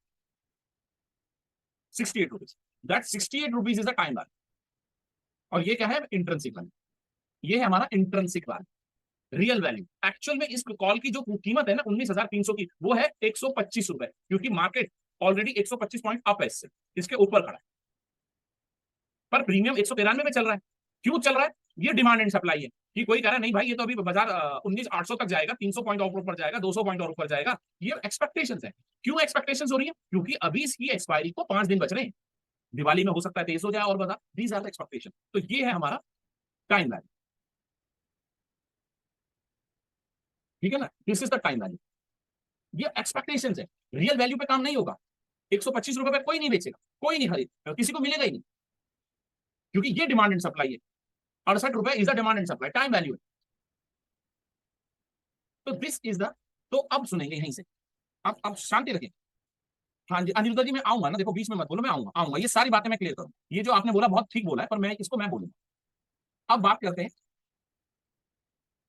68 rupees, that 68 rupees is the time value. और ये क्या है, इंट्रिंसिक वैल्यू, ये है हमारा intrinsic value, real value. Actual में इस कॉल की जो कीमत है ना 19,300 की, वो है 125 रुपए, क्योंकि मार्केट ऑलरेडी 125 पॉइंट अप है, इससे इसके ऊपर खड़ा है, पर प्रीमियम 193 में चल रहा है। क्यों चल रहा है, ये डिमांड एंड सप्लाई है, कि कोई कह रहा है नहीं भाई ये तो अभी बाजार 19,800 तक जाएगा, 300 पॉइंट और ऊपर जाएगा, 200 पॉइंट और ऊपर जाएगा, ये एक्सपेक्टेशन है। क्यों एक्सपेक्टेशन हो रही है, क्योंकि अभी इसकी एक्सपायरी को 5 दिन बच रहे हैं, दिवाली में हो सकता है तेज हो जाए और बाजार, दीज आर द एक्सपेक्टेशन। तो ये है हमारा टाइम वैल्यू, ठीक है ना, this is the time value. ये एक्सपेक्टेशन है, रियल वैल्यू पे काम नहीं होगा। 125 रुपए पे कोई नहीं बेचेगा, कोई नहीं खरीद, किसी को मिलेगा ही नहीं, क्योंकि ये डिमांड एंड सप्लाई है। 68 रुपए is the demand and supply, time value है। तो दिस इज द, तो अब सुनेंगे यहीं से, अब शांति रखें। हाँ जी अनिरुद्ध जी, मैं आऊंगा ना, देखो बीच में मत बोलो, मैं आऊंगा आऊंगा, ये सारी बातें मैं क्लियर करूँ, ये जो आपने बोला बहुत ठीक बोला है, पर मैं इसको मैं बोलूंगा। अब बात करते हैं,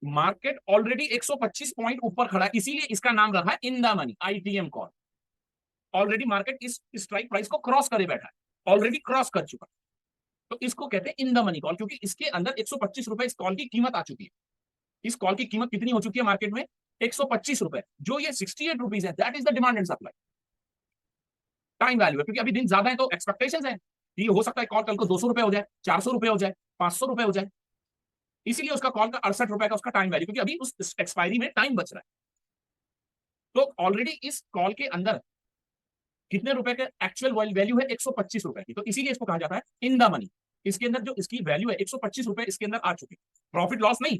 मार्केट ऑलरेडी 125 पॉइंट ऊपर खड़ा है, इसीलिए इसका नाम रखा है in the money, ITM call. Already market इस स्ट्राइक प्राइस को क्रॉस करे बैठा है, ऑलरेडी क्रॉस कर चुका, तो इसको कहते हैं इन द मनी कॉल, क्योंकि इसके अंदर 125 रुपए इस कॉल की कीमत आ चुकी है। इस कॉल की कीमत कितनी हो चुकी है मार्केट में, 125 रुपए, जो ये 68 रुपीज है, that is the demand and supply, time value है। क्योंकि अभी दिन ज्यादा है, तो एक्सपेक्टेशन है कि हो सकता है कॉल कल को 200 रुपए हो जाए, 400 रुपए हो जाए, 500 रुपए हो जाए, इसीलिए उसका कॉल का 68 रुपए का उसका टाइम वैल्यू, क्योंकि अभी उस एक्सपायरी में टाइम बच रहा है। तो ऑलरेडी इस कॉल के अंदर कितने रुपए का एक्चुअल वैल्यू है, 125 रुपए की, तो इसीलिए इसको कहा जाता है इन द मनी। इसके अंदर जो इसकी वैल्यू है 125 रुपए इसके अंदर आ चुकी है, प्रॉफिट लॉस नहीं,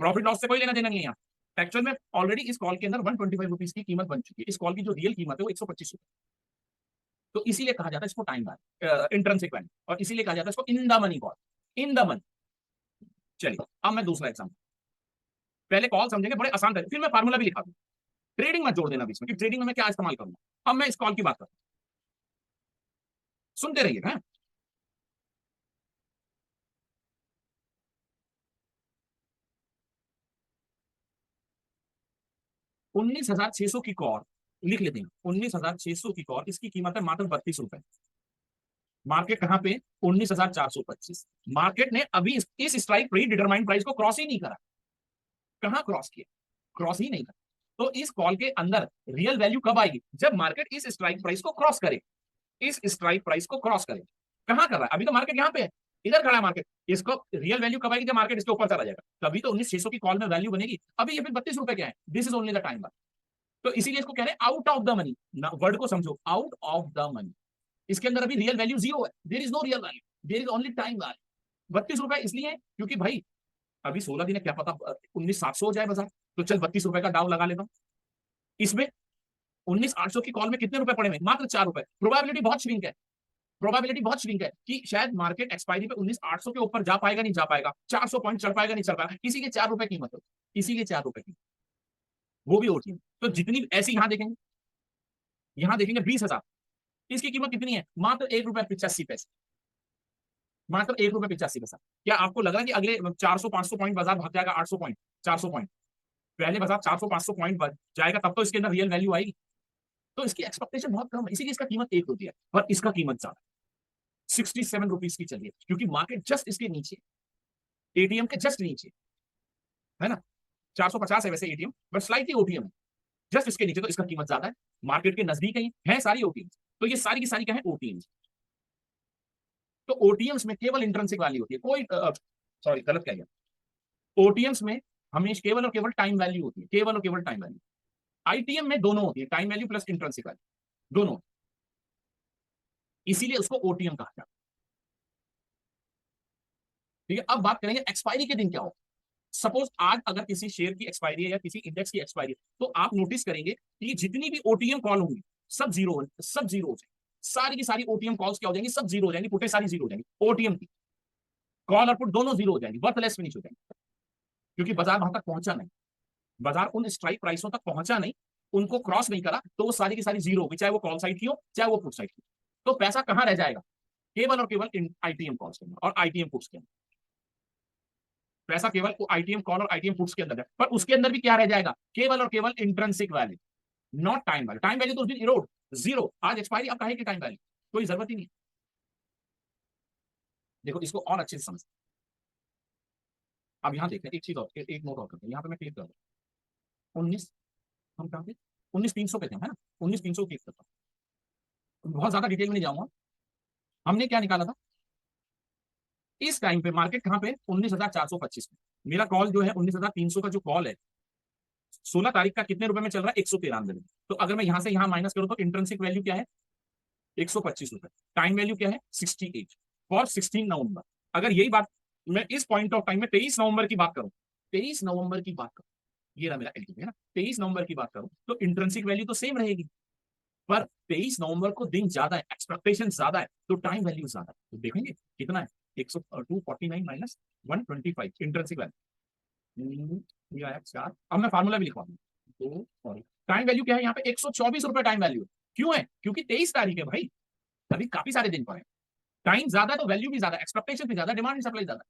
प्रॉफिट लॉस से कोई लेना देना नहीं है यहाँ। एक्चुअल में ऑलरेडी इस कॉल के अंदर 125 रुपीज की कीमत बन चुकी है, इस कॉल की जो रियल कीमत है वो 125 रुपए। तो इसीलिए कहा जाता है इसको टाइम वैल्यू, इंट्रिंसिक वैल्यू, और इसीलिए कहा जाता है इसको in the money call, in the money. चलिए अब मैं दूसरा एग्जाम्पल, पहले कॉल समझेंगे बड़े आसान तरीके, फिर मैं फार्मूला भी लिखा दूँ, ट्रेडिंग मत जोड़ देना बीच में कि ट्रेडिंग में मैं क्या इस्तेमाल करूंगा। अब मैं इस कॉल की बात करता हूं, सुनते रहिए। हाँ 19,600 की कॉल लिख लेते हैं, 19,600 की कॉल, इसकी कीमत है मात्र 32 रुपए। मार्केट कहां पे, 19,425। मार्केट ने अभी इस स्ट्राइक प्री डिटरमाइंड प्राइस को क्रॉस ही नहीं करा, कहां क्रॉस किया, क्रॉस ही नहीं करा। तो इस कॉल के अंदर रियल वैल्यू कब आएगी, जब मार्केट इस स्ट्राइक प्राइस को क्रॉस करे, इस स्ट्राइक प्राइस को क्रॉस करे। कहां कर रहा है, अभी तो मार्केट यहां पे है, इधर खड़ा है मार्केट, इसको रियल वैल्यू कब आएगी, जब मार्केट इसके ऊपर चला जाएगा, तभी तो 19,600 की कॉल में वैल्यू बनेगी। अभी ये फिर 32 रुपए क्या है, this is only the time. तो इसीलिए इसको कह रहे हैं out of the money, word को समझो, आउट ऑफ द मनी। इसके अंदर अभी रियल वैल्यू जीरो है, there is no real value, there is only time value. 32 रुपए इसलिए है क्योंकि भाई अभी 16 दिन है, क्या पता 19,700 हो जाए बाजार, तो चल 32 रुपए का दाव लगा लेता हूं। इसमें 19,800 की कॉल में कितने रुपए पड़े हुए, मात्र 4 रुपए। प्रोबेबिलिटी बहुत श्रिंक है, प्रोबेबिलिटी बहुत श्रिंक है कि शायद मार्केट एक्सपायरी पे 19,800 के ऊपर जा पाएगा नहीं जा पाएगा, 400 पॉइंट चढ़ पाएगा नहीं चढ़ पाएगा, इसी के 4 रुपए कीमत हो, इसी के 4 रुपए की, वो भी होती है। तो जितनी ऐसी यहां देखेंगे, यहां देखेंगे 20,000, इसकी कीमत कितनी है, मात्र 1 रुपया 85 पैसे, मात्र 1 रुपया 85 पैसा। क्या आपको लग रहा है कि अगले 400-500 पॉइंट बाजार भाग जाएगा, 800 पॉइंट, 400 पॉइंट, पहले बाजार 400-500 पॉइंट बढ़ जाएगा, तब तो इसके अंदर रियल वैल्यू आएगी। तो इसकी एक्सपेक्टेशन बहुत कम है, इसीलिए इसका कीमत 1 होती है, पर इसका कीमत ज्यादा 67 रुपीज की चलिए, क्योंकि मार्केट जस्ट इसके नीचे, एटीएम के जस्ट नीचे है ना, 450 है वैसे एटीएम, बट स्लाइटली ओटीएम है, जस्ट इसके नीचे, तो इसका कीमत ज्यादा है। मार्केट के नजदीक है सारी ओटीएम, तो ये सारी की सारी क्या है, ओटीएम। तो ओटीएम्स में केवल इंट्रिंसिक वैल्यू होती है, कोई सॉरी गलत कह गया। ओटीएम्स में हमेशा केवल और केवल टाइम वैल्यू होती है, केवल और केवल टाइम वैल्यू। आईटीएम में दोनों होती है, time value plus intrinsic value दोनों, इसीलिए उसको ओटीएम कहा जाता है। ठीक है, अब बात करेंगे एक्सपायरी के दिन क्या हो। सपोज आज अगर किसी शेयर की एक्सपायरी है या किसी इंडेक्स की एक्सपायरी है, तो आप नोटिस करेंगे कि जितनी भी ओटीएम कॉल होंगी सब जीरो, सब जीरो हो जाएंगी, सारी की सारी ओटीएम कॉल्स क्या हो जाएंगी, सब जीरो हो जाएंगी, पुटे सारी जीरो हो जाएंगी, ओटीएम की कॉल और पुट दोनों जीरो हो जाएंगी, वर्थलेस फिनिश हो जाएंगी, क्योंकि बाजार वहां तक पहुंचा नहीं, बाजार उन स्ट्राइक प्राइसों तक पहुंचा नहीं, उनको क्रॉस नहीं करा, तो वो सारी की सारी जीरो होगी, चाहे वो कॉल साइड की हो चाहे वो पुट साइड की। तो पैसा कहां रह जाएगा, केवल और केवल आईटीएम कॉल्स के अंदर और आईटीएम पुट्स के अंदर। पैसा केवल आईटीएम कॉल और आईटीएम पुट्स के अंदर है, पर उसके अंदर भी क्या रह जाएगा, केवल और केवल intrinsic value, not time value. Time value तो उस दिन इरोड जीरो, आज एक्सपायरी अब कहे कि टाइम वैल्यू, कोई जरूरत ही नहीं। देखो इसको और अच्छे से समझ, अब यहां देखते हैं एक चीज और, एक नोट और करते हैं, यहाँ पे मैं क्लिक कर रहा हूँ 19, हम कहाँ पे 19,300 पे थे, है ना, 19,300 क्लिक करता हूँ, बहुत ज्यादा डिटेल में नहीं जाऊंगा। हमने क्या निकाला था इस टाइम पे, मार्केट कहां पे 19,425 में, मेरा कॉल जो है 19,300 का जो कॉल है 16 तारीख का कितने रुपए में चल रहा है, 193 में। तो अगर मैं यहां से यहां माइनस करूं तो इंट्रिंसिक वैल्यू क्या है, 125 रुपए, टाइम वैल्यू क्या है 68 फॉर 16 नवंबर। अगर यही बात मैं इस पॉइंट ऑफ टाइम में 23 नवंबर की बात करूं, 23 नवंबर की बात करूं, ये रहा मेरा एलटीपी है ना, 23 नवंबर की बात करूं तो इंट्रिंसिक वैल्यू तो सेम रहेगी, पर 23 नवंबर को दिन ज्यादा है, एक्सपेक्टेशन ज्यादा है, तो टाइम वैल्यू ज्यादा है। तो देखेंगे कितना है, 249 माइनस 125 इंट्रिंसिक वैल्यू, ये आया 4। अब मैं फार्मूला भी लिखवा दूं, सॉरी, टाइम वैल्यू क्या है यहाँ पे 124 रुपए टाइम वैल्यू है। क्यों है, क्योंकि 23 तारीख है भाई, अभी काफी सारे दिन पर है, टाइम ज्यादा तो वैल्यू भी ज्यादा, एक्सपेक्टेशन भी ज्यादा, डिमांड सप्लाई ज्यादा,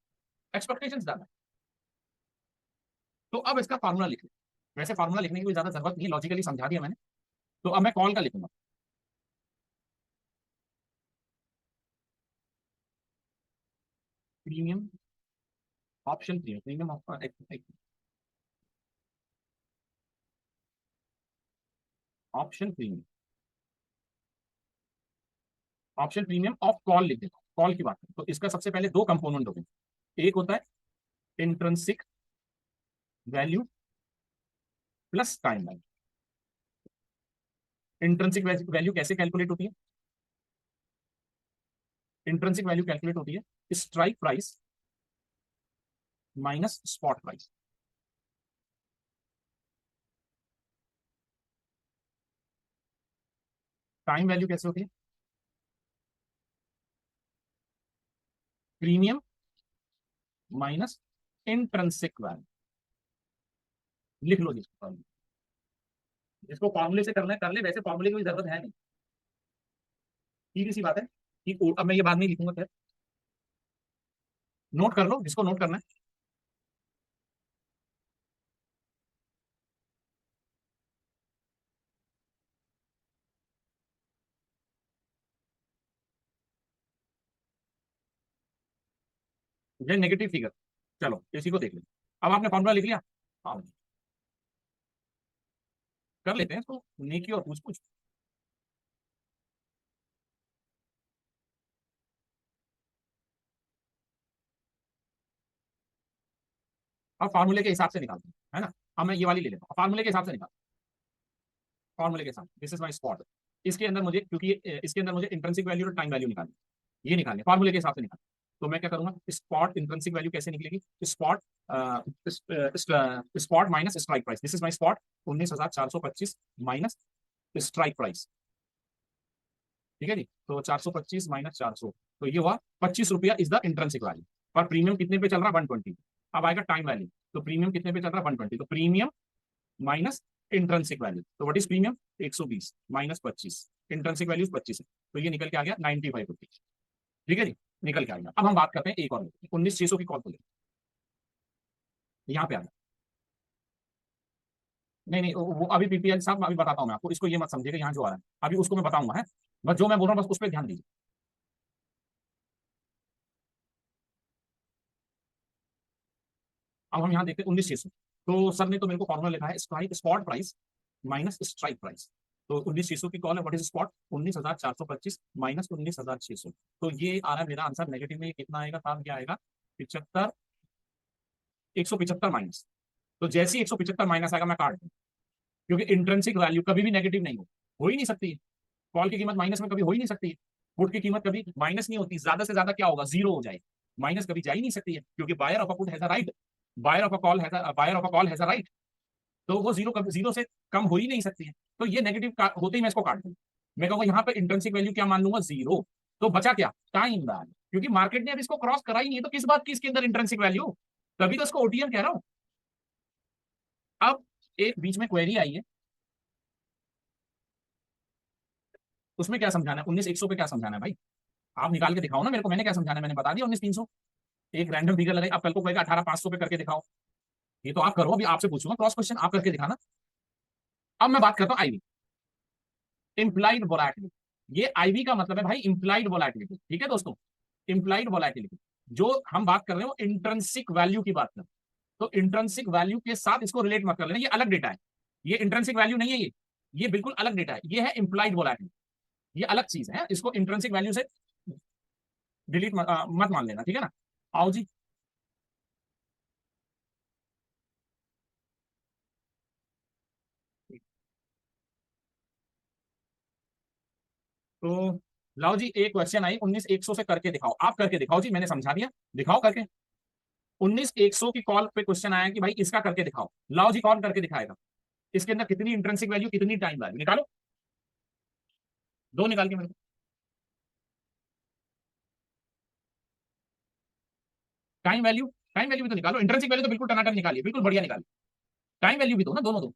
एक्सपेक्टेशन ज्यादा। तो अब इसका फार्मूला लिख लें, वैसे फार्मूला लिखने की कोई ज्यादा जरूरत नहीं, लॉजिकली समझा दिया मैंने। तो अब मैं कॉल का लिखूंगा, premium option, premium premium option premium, option premium of call लिख देता हूं, कॉल की बात करें तो इसका सबसे पहले दो कंपोनेंट होते हैं, एक होता है intrinsic value plus time value. Intrinsic value कैसे कैलकुलेट होती है, इंट्रिंसिक वैल्यू कैलकुलेट होती है strike price minus spot price. Time value कैसे होती है, प्रीमियम माइनस इंट्रिंसिक वैल्यू। लिख लो जिसको, जिसको फॉर्मूले से करना है कर ले, वैसे फॉर्मूले की कोई जरूरत है नहीं, सीधी सी बात है कि अब मैं ये बात नहीं लिखूंगा, खैर नोट कर लो जिसको नोट करना है। ये नेगेटिव फिगर, चलो इसी को देख लो। अब आपने फॉर्मूला लिख लिया, हाँ कर लेते हैं इसको, नेकी और पूछ पूछ। अब फार्मूले के हिसाब से निकालते हैं, है ना। अब मैं ये वाली ले लेता हूँ, फार्मूले के हिसाब से निकाल, फार्मूले के साथ दिस इज माई स्पॉट, इसके अंदर मुझे, क्योंकि इसके अंदर मुझे इंट्रिंसिक वैल्यू और टाइम वैल्यू निकालनी, ये निकालने फार्मूले के हिसाब से निकाल। तो मैं क्या करूंगा, स्पॉट इंट्रिंसिक वैल्यू कैसे निकलेगी, spot spot minus strike price, this is my spot 19,425 minus strike price, ठीक है जी। तो 425 माइनस 400, तो ये हुआ 25 रुपया इज द इंट्रिंसिक वैल्यू, पर प्रीमियम कितने पे चल रहा है 120। अब आएगा टाइम वैल्यू, तो प्रीमियम कितने पे चल रहा है 120, तो प्रीमियम माइनस इंट्रिंसिक वैल्यू, तो what is premium 120 minus 25, intrinsic value 25 है, तो ये निकल के आ गया 95 रुपीज, ठीक है जी, निकल के आ गया। अब हम बात करते हैं एक और 19,600 की कॉल को ले, यहाँ पे आ गया। नहीं नहीं वो अभी पीपीएल साहब अभी बताता हूँ मैं आपको, इसको ये मत समझिएगा यहाँ जो आ रहा है, अभी उसको मैं बताऊंगा, है बस जो मैं बोल रहा हूँ बस उस पर ध्यान दीजिए। अब हम यहाँ देखते हैं 19,600, तो सर ने तो मेरे को फॉर्मूला लिखा है strike spot price minus strike price, तो 19,600 की कॉल है, व्हाट इज स्पॉट? 19,425 माइनस 19,600, तो ये आ रहा है मेरा आंसर नेगेटिव में, कितना आएगा साहब? क्या आएगा? 75, 175 माइनस। तो जैसे ही 175 माइनस आएगा मैं काट दूं, क्योंकि इंट्रिंसिक वैल्यू कभी भी नेगेटिव नहीं हो ही नहीं सकती है। कॉल की कीमत माइनस में कभी हो ही नहीं सकती है, पुट की कीमत कभी माइनस नहीं होती, ज्यादा से ज्यादा क्या होगा? जीरो हो जाएगी, माइनस कभी जा ही नहीं सकती है, क्योंकि buyer of a put has a right, buyer of a call has a right, तो वो जीरो कभी जीरो से कम हो ही नहीं सकती है। तो ये नेगेटिव होते ही मैं इसको काट दूंगा, मैं कहूंगा यहाँ पे इंट्रिंसिक वैल्यू क्या मान लूंगा? जीरो। तो बचा क्या? टाइम वैल्यू, क्योंकि मार्केट ने अब इसको क्रॉस करा ही नहीं है, तो किस बात की इसके अंदर इंट्रिंसिक वैल्यू? तभी तो इसको ओटीएम कह रहा हूं। अब एक बीच में क्वेरी आई है, उसमें क्या समझाना है? 19,100 पे क्या समझाना है भाई? आप निकाल के दिखाओ ना मेरे को, मैंने क्या समझाना है मैंने बता दिया। 19,300 एक रैंडम फिगर लगाई, आप कल को कहेगा 18,500 पे करके दिखाओ, ये तो आप करो, अभी आपसे पूछूंगा क्रॉस क्वेश्चन, आप करके दिखाना। अब मैं बात करता हूँ आईवी, इंप्लाइड वोलैटिलिटी। ये आईवी का मतलब है भाई इंप्लाइड वोलैटिलिटी, ठीक है दोस्तों? इंप्लाइड वोलैटिलिटी, जो हम बात कर रहे हो इंट्रिंसिक वैल्यू की बात कर, तो इंट्रिंसिक वैल्यू के साथ इसको रिलेट मत कर लेना, ये अलग डेटा है, ये इंट्रिंसिक वैल्यू नहीं है, ये बिल्कुल अलग डेटा है, ये है इंप्लाइड वोलैटिलिटी, ये अलग चीज है, इसको इंट्रिंसिक वैल्यू से डिलीट मत मान लेना, ठीक है ना? आओ जी। तो लाओ जी, एक क्वेश्चन आई 19,100 से करके दिखाओ, आप करके दिखाओ जी, मैंने समझा दिया, दिखाओ करके। 19,100 की कॉल पे क्वेश्चन आया कि भाई इसका करके दिखाओ, लाओ जी कौन करके दिखाएगा? इसके अंदर कितनी इंट्रिंसिक वैल्यू, कितनी टाइम वैल्यू, निकालो, दो निकाल के मेरे को। टाइम वैल्यू, टाइम वैल्यू भी तो निकालो, इंट्रिंसिक वैल्यू तो बिल्कुल टनाटन निकालिए, बिल्कुल बढ़िया निकालिए, टाइम वैल्यू भी दो ना, दोनों दो।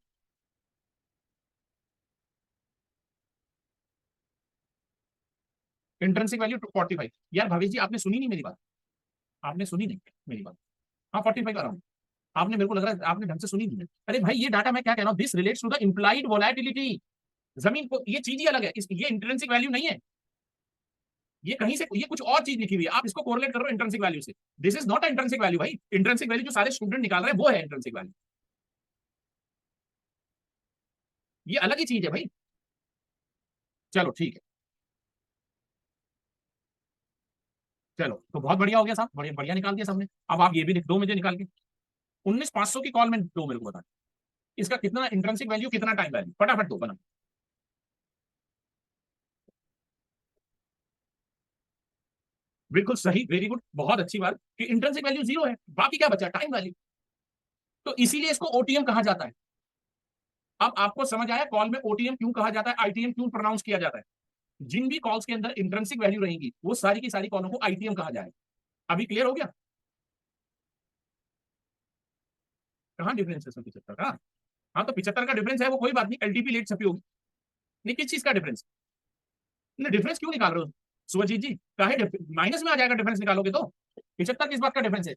Intrinsic value 45। यार भावेश जी आपने सुनी नहीं मेरी बात, आपने सुनी नहीं मेरी बात। हाँ 45 आ रहा हूँ, आपने, मेरे को लग रहा है आपने ढंग से सुनी नहीं है। अरे भाई ये डाटा मैं क्या कह रहा हूँ, this relates to the implied volatility, जमीन को ये चीज ही अलग है, ये इंट्रिंसिक वैल्यू नहीं है, ये कहीं से, ये कुछ और चीज लिखी हुई है, आप इसको कोरिलेट करो इंट्रिंसिक वैल्यू से। This is not intrinsic value भाई, इंट्रिंसिक वैल्यू जो सारे स्टूडेंट निकाल रहे हैं वो है इंट्रिंसिक वैल्यू, ये अलग ही चीज है भाई। चलो ठीक है, चलो तो बहुत बढ़िया हो गया साहब, बढ़िया बढ़िया निकाल दिया सामने। अब आप ये भी लिख दो मुझे निकाल के, 19,500 की कॉल में दो मेरे को बता, इसका कितना इंट्रिंसिक वैल्यू, कितना टाइम वैल्यू, फटाफट दो बना। बिल्कुल सही, वेरी गुड, बहुत अच्छी बात कि इंट्रिंसिक वैल्यू जीरो है, बाकी क्या बचा? टाइम वैल्यू, तो इसीलिए इसको ओटीएम कहा जाता है। अब आपको समझ आया कॉल में ओटीएम क्यों कहा जाता है, आईटीएम क्यों प्रोनाउंस किया जाता है? जिन भी कॉल्स के अंदर इंट्रिंसिक वैल्यू रहेगी वो सारी की सारी कॉलों को आईटीएम कहा जाएगा। अभी क्लियर हो गया? कहाँ डिफरेंस है इसमें 75 का? हाँ तो 75 का डिफरेंस है, वो कोई बात नहीं, एलटीपी लेट छपी होगी, नहीं किस चीज का डिफरेंस? नहीं डिफरेंस क्यों निकाल रहे हो सुभजीत जी? काहे माइनस में आ जाएगा डिफरेंस निकालोगे तो? 75 किस बात का डिफरेंस है?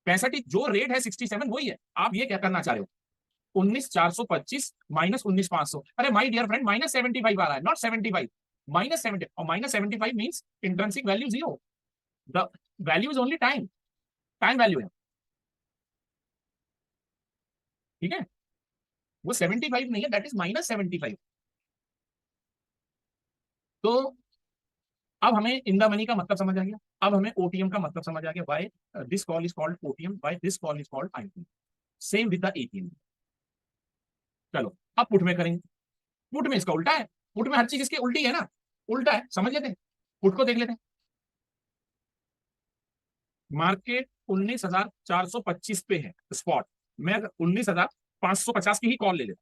65 जो रेट है 67 वही है, आप ये क्या करना चाह रहे हो? 19,425 माइनस 19,500, अरे माय डियर फ्रेंड माइनस 75 आ रहा है, नॉट 75, माइनस 70, और minus 75 means intrinsic value zero, the value is only time, time value है, ठीक है? वो 75 नहीं है, दैट इज माइनस 75। तो अब हमें इन द मनी का मतलब समझ आ गया, अब हमें ओटीएम का मतलब समझ आ गया, why this call is called OTM, why this call is called ITM, same with the ATM. चलो अब पुट में करेंगे, पुट में इसका उल्टा है, पुट में हर चीज इसकी उल्टी है ना, उल्टा है, समझ लेते हैं, पुट को देख लेते हैं। मार्केट 19,425 पे है स्पॉट, मैं 19,550 की ही कॉल ले लेता,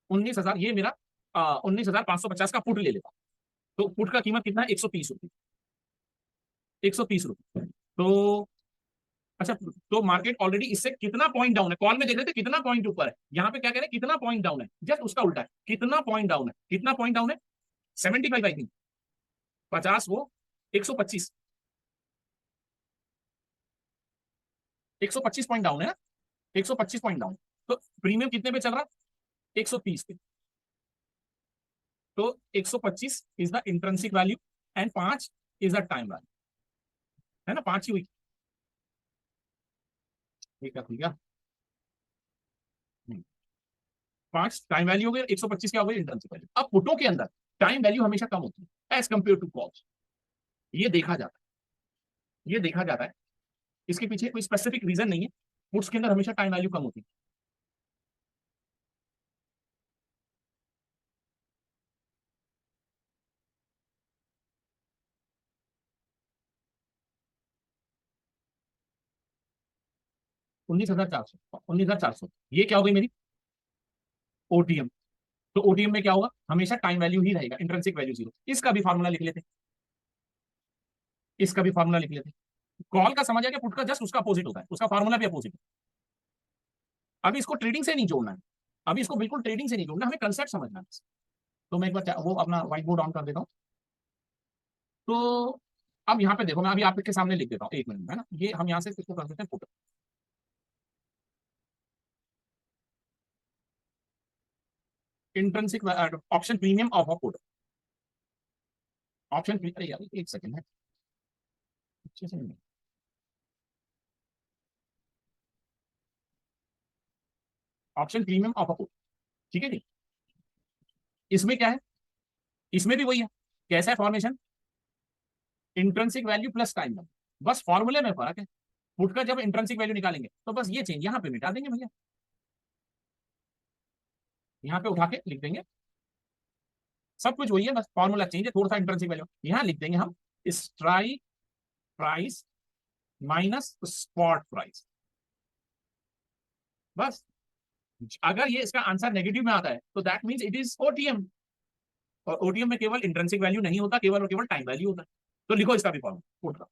19,000 ये मेरा 19,550 का पुट ले लेता, तो पुट का कीमत कितना है? 130 रुपये, 130 रुपये। तो अच्छा, तो मार्केट ऑलरेडी इससे कितना पॉइंट डाउन है, कॉल में देख रहे थे कितना पॉइंट ऊपर है, यहाँ पे क्या कह रहे हैं कितना पॉइंट डाउन है, जस्ट उसका उल्टा है, कितना पॉइंट डाउन है, कितना पॉइंट डाउन है? 75 आई थिंक, 50 वो 125, 125 पॉइंट डाउन है ना, 125 पॉइंट डाउन। तो प्रीमियम कितने पे चल रहा? 130 पे, तो 125 is the intrinsic value and 5 is the time value, है ना, 5 ही हुई, ठीक है ठीक है। 5 टाइम वैल्यू हो गई, 125 क्या हो गई इंट्रिंसिक वैल्यू। अब पुटों के अंदर टाइम वैल्यू हमेशा कम होती है एज कंपेयर टू कॉल्स। ये देखा जाता है, ये देखा जाता है। इसके पीछे कोई स्पेसिफिक रीजन नहीं है, पुट्स के अंदर हमेशा टाइम वैल्यू कम होती है। उन्नीस हजार चार सौ ये क्या हो गई मेरी ओटीएम। तो ओटीएम में क्या होगा, हमेशा टाइम वैल्यू ही रहेगा, इंट्रिंसिक वैल्यू जीरो। इसका भी फार्मूला लिख लेते, इसका भी फार्मूला लिख लेते। कॉल का समझ आ गया, पुट का जस्ट उसका अपोजिट होता है, उसका फार्मूला भी अपोजिट है। अभी इसको ट्रेडिंग से नहीं जोड़ना है, अभी इसको बिल्कुल ट्रेडिंग से नहीं जोड़ना, हमें कंसेप्ट समझना है। तो मैं एक बार वो अपना व्हाइट बोर्ड ऑन कर देता हूँ। तो अब यहाँ पे देखो, मैं अभी आपके सामने लिख देता हूँ, 1 मिनट में, है ना। ये हम यहाँ से इसको कर देते हैं put. Intrinsic option premium of put, option, अरे यार एक सेकंड है, अच्छे से नहीं, ऑप्शन प्रीमियम ऑफ पुट, ठीक है जी। इसमें क्या है, इसमें भी वही है। कैसा है formation, intrinsic value plus time value, बस फॉर्मूले में फर्क है। पुट का जब इंट्रिंसिक वैल्यू निकालेंगे तो बस ये चेंज यहाँ पे मिटा देंगे भैया, यहाँ पे उठा के लिख देंगे, सब कुछ वही है, बस फॉर्मूला चेंज है, थोड़ा सा इंट्रिंसिक वैल्यू यहाँ लिख देंगे हम, strike price minus spot price, बस। अगर ये इसका आंसर नेगेटिव में आता है तो that means it is OTM, और ओटीएम में केवल इंट्रिंसिक वैल्यू नहीं होता, केवल और केवल टाइम वैल्यू होता है। तो लिखो इसका भी फॉर्मूला पुट का।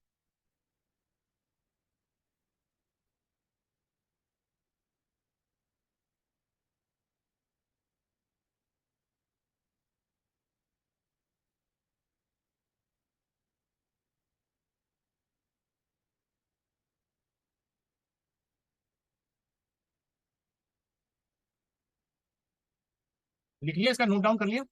लिख लिया, इसका नोट डाउन कर लिया।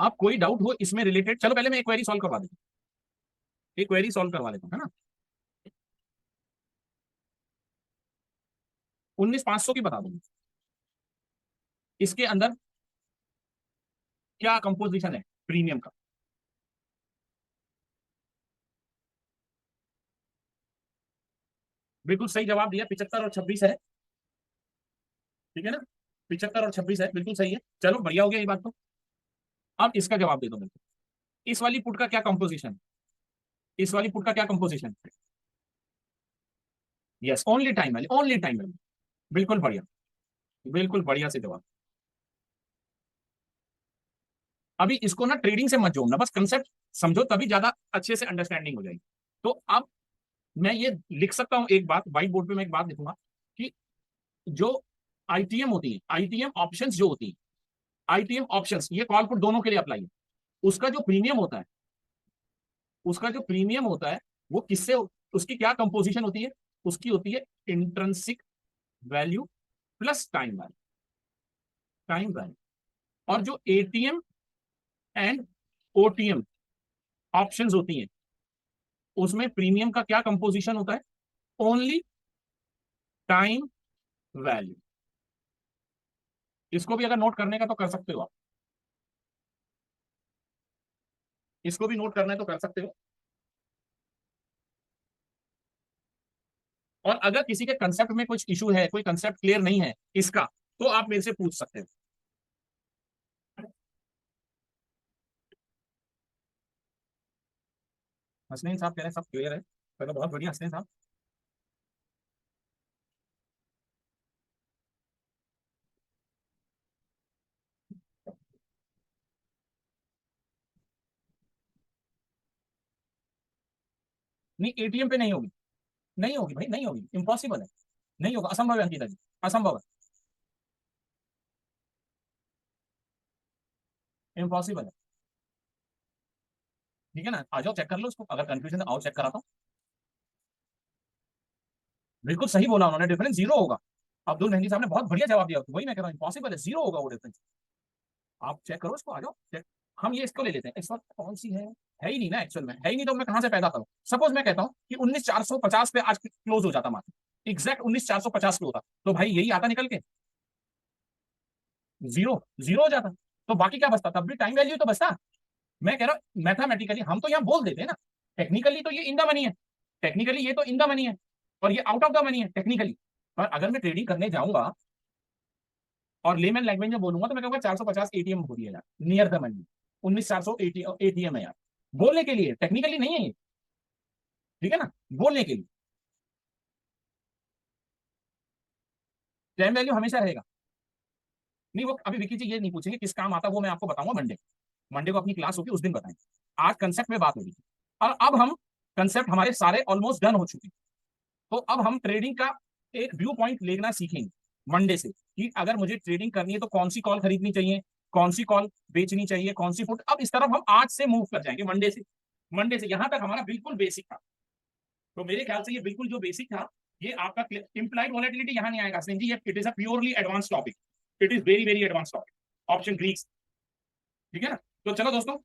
आप कोई डाउट हो इसमें रिलेटेड, चलो पहले मैं एक क्वेरी सॉल्व करवा देता हूँ, एक क्वेरी सॉल्व करवा देता हूँ, है ना। 19500 की बता दूंगा, इसके अंदर क्या कंपोजिशन है प्रीमियम का। बिल्कुल सही जवाब दिया, 75 और 26 है, ठीक है ना। 75 और 26 है, बिल्कुल सही है। चलो बढ़िया हो गया ये बात तो। अब इसका जवाब दे दो मेरे को, इस वाली पुट का क्या कंपोजिशन है, इस वाली पुट का क्या कंपोजिशन है। Yes, only time value, only time value, बिल्कुल बढ़िया, बिल्कुल बढ़िया से जवाब। अभी इसको ना ट्रेडिंग से मत जोड़ना, बस कंसेप्ट समझो, तभी ज्यादा अच्छे से अंडरस्टैंडिंग हो जाएगी। तो अब मैं ये लिख सकता हूं एक बात, व्हाइट बोर्ड पे मैं एक बात लिखूंगा कि जो आईटीएम होती है, आईटीएम ऑप्शंस जो होती है, आईटीएम ऑप्शंस, ये कॉल पुट दोनों के लिए अप्लाई है। उसका जो प्रीमियम होता है, उसका जो प्रीमियम होता है वो किससे, उसकी क्या कंपोजिशन होती है, उसकी होती है intrinsic value plus time value, time value. और जो एटीएम एंड ओटीएम ऑप्शंस होती हैं, उसमें प्रीमियम का क्या कंपोजिशन होता है, ओनली टाइम वैल्यू। इसको भी अगर नोट करने का तो कर सकते हो आप, इसको भी नोट करना है तो कर सकते हो। और अगर किसी के कंसेप्ट में कुछ इशू है, कोई कंसेप्ट क्लियर नहीं है इसका, तो आप मेरे से पूछ सकते हो। हसनैन साहब कह रहे हैं सब क्लियर है, चलो बहुत बढ़िया हसनैन साहब। नहीं, एटीएम पे नहीं होगी, नहीं होगी भाई, नहीं होगी, इम्पॉसिबल है, नहीं होगा, असंभव है अंकिता जी, असंभव है, इम्पॉसिबल है। ठीक है ना, आ जाओ चेक कर लो उसको, अगर कंफ्यूजन है आओ चेक कराता हूँ। बिल्कुल सही बोला उन्होंने, डिफरेंस जीरो होगा। अब्दुल मेहंदी साहब ने बहुत बढ़िया जवाब दिया, वही मैं कह रहा हूँ, इम्पॉसिबल है, जीरो होगा वो डिफरेंस। आप चेक करो इसको, आ जाओ चेक। हम ये इसको ले लेते हैं, इस वक्त कौन सी है, है ही नहीं ना, एक्चुअल में है ही नहीं, तो मैं कहां से पैदा करूं? सपोज मैं कहता हूं कि 19,450 पे आज क्लोज हो जाता मार्केट, एग्जैक्ट 19,450 पे होता, तो भाई यही आता निकल के, जीरो, जीरो हो जाता। तो बाकी क्या बचता? तब भी टाइम वैल्यू तो बचता। मैं कह रहा हूं मैथमेटिकली हम तो यहाँ बोल देते हैं ना, टेक्निकली तो ये इन द मनी है, टेक्निकली ये तो इन द मनी है, और ये आउट ऑफ द मनी है टेक्निकली। पर अगर मैं ट्रेडिंग करने जाऊंगा और लेमैन लैंग्वेज में बोलूंगा तो मैं कहूंगा 450 एटीएम हो रही है यार, नियर द मनी 19,400 एटीएम है यार, बोलने के लिए, टेक्निकली नहीं है ये, ठीक है ना, बोलने के लिए। टाइम वैल्यू हमेशा रहेगा। नहीं, वो अभी विकी जी ये नहीं पूछेंगे किस काम आता, वो मैं आपको बताऊंगा मंडे, मंडे को अपनी क्लास होगी उस दिन बताएंगे। आज कंसेप्ट में बात होगी, और अब हम कंसेप्ट हमारे सारे ऑलमोस्ट डन हो चुके हैं। तो अब हम ट्रेडिंग का एक व्यू पॉइंट लेना सीखेंगे मंडे से, कि अगर मुझे ट्रेडिंग करनी है तो कौन सी कॉल खरीदनी चाहिए, कौन सी कॉल बेचनी चाहिए, कौन सी फुट। अब इस तरफ हम आज से मूव कर जाएंगे मंडे से। मंडे से यहां तक हमारा बिल्कुल बेसिक था, तो मेरे ख्याल से ये बिल्कुल जो बेसिक था, ये आपका इंप्लाइड वॉलेटिलिटी यहां नहीं आएगा Singh ji, it is a purely advance topic, it is very very advance topic, option Greeks, ठीक है ना। तो चलो दोस्तों,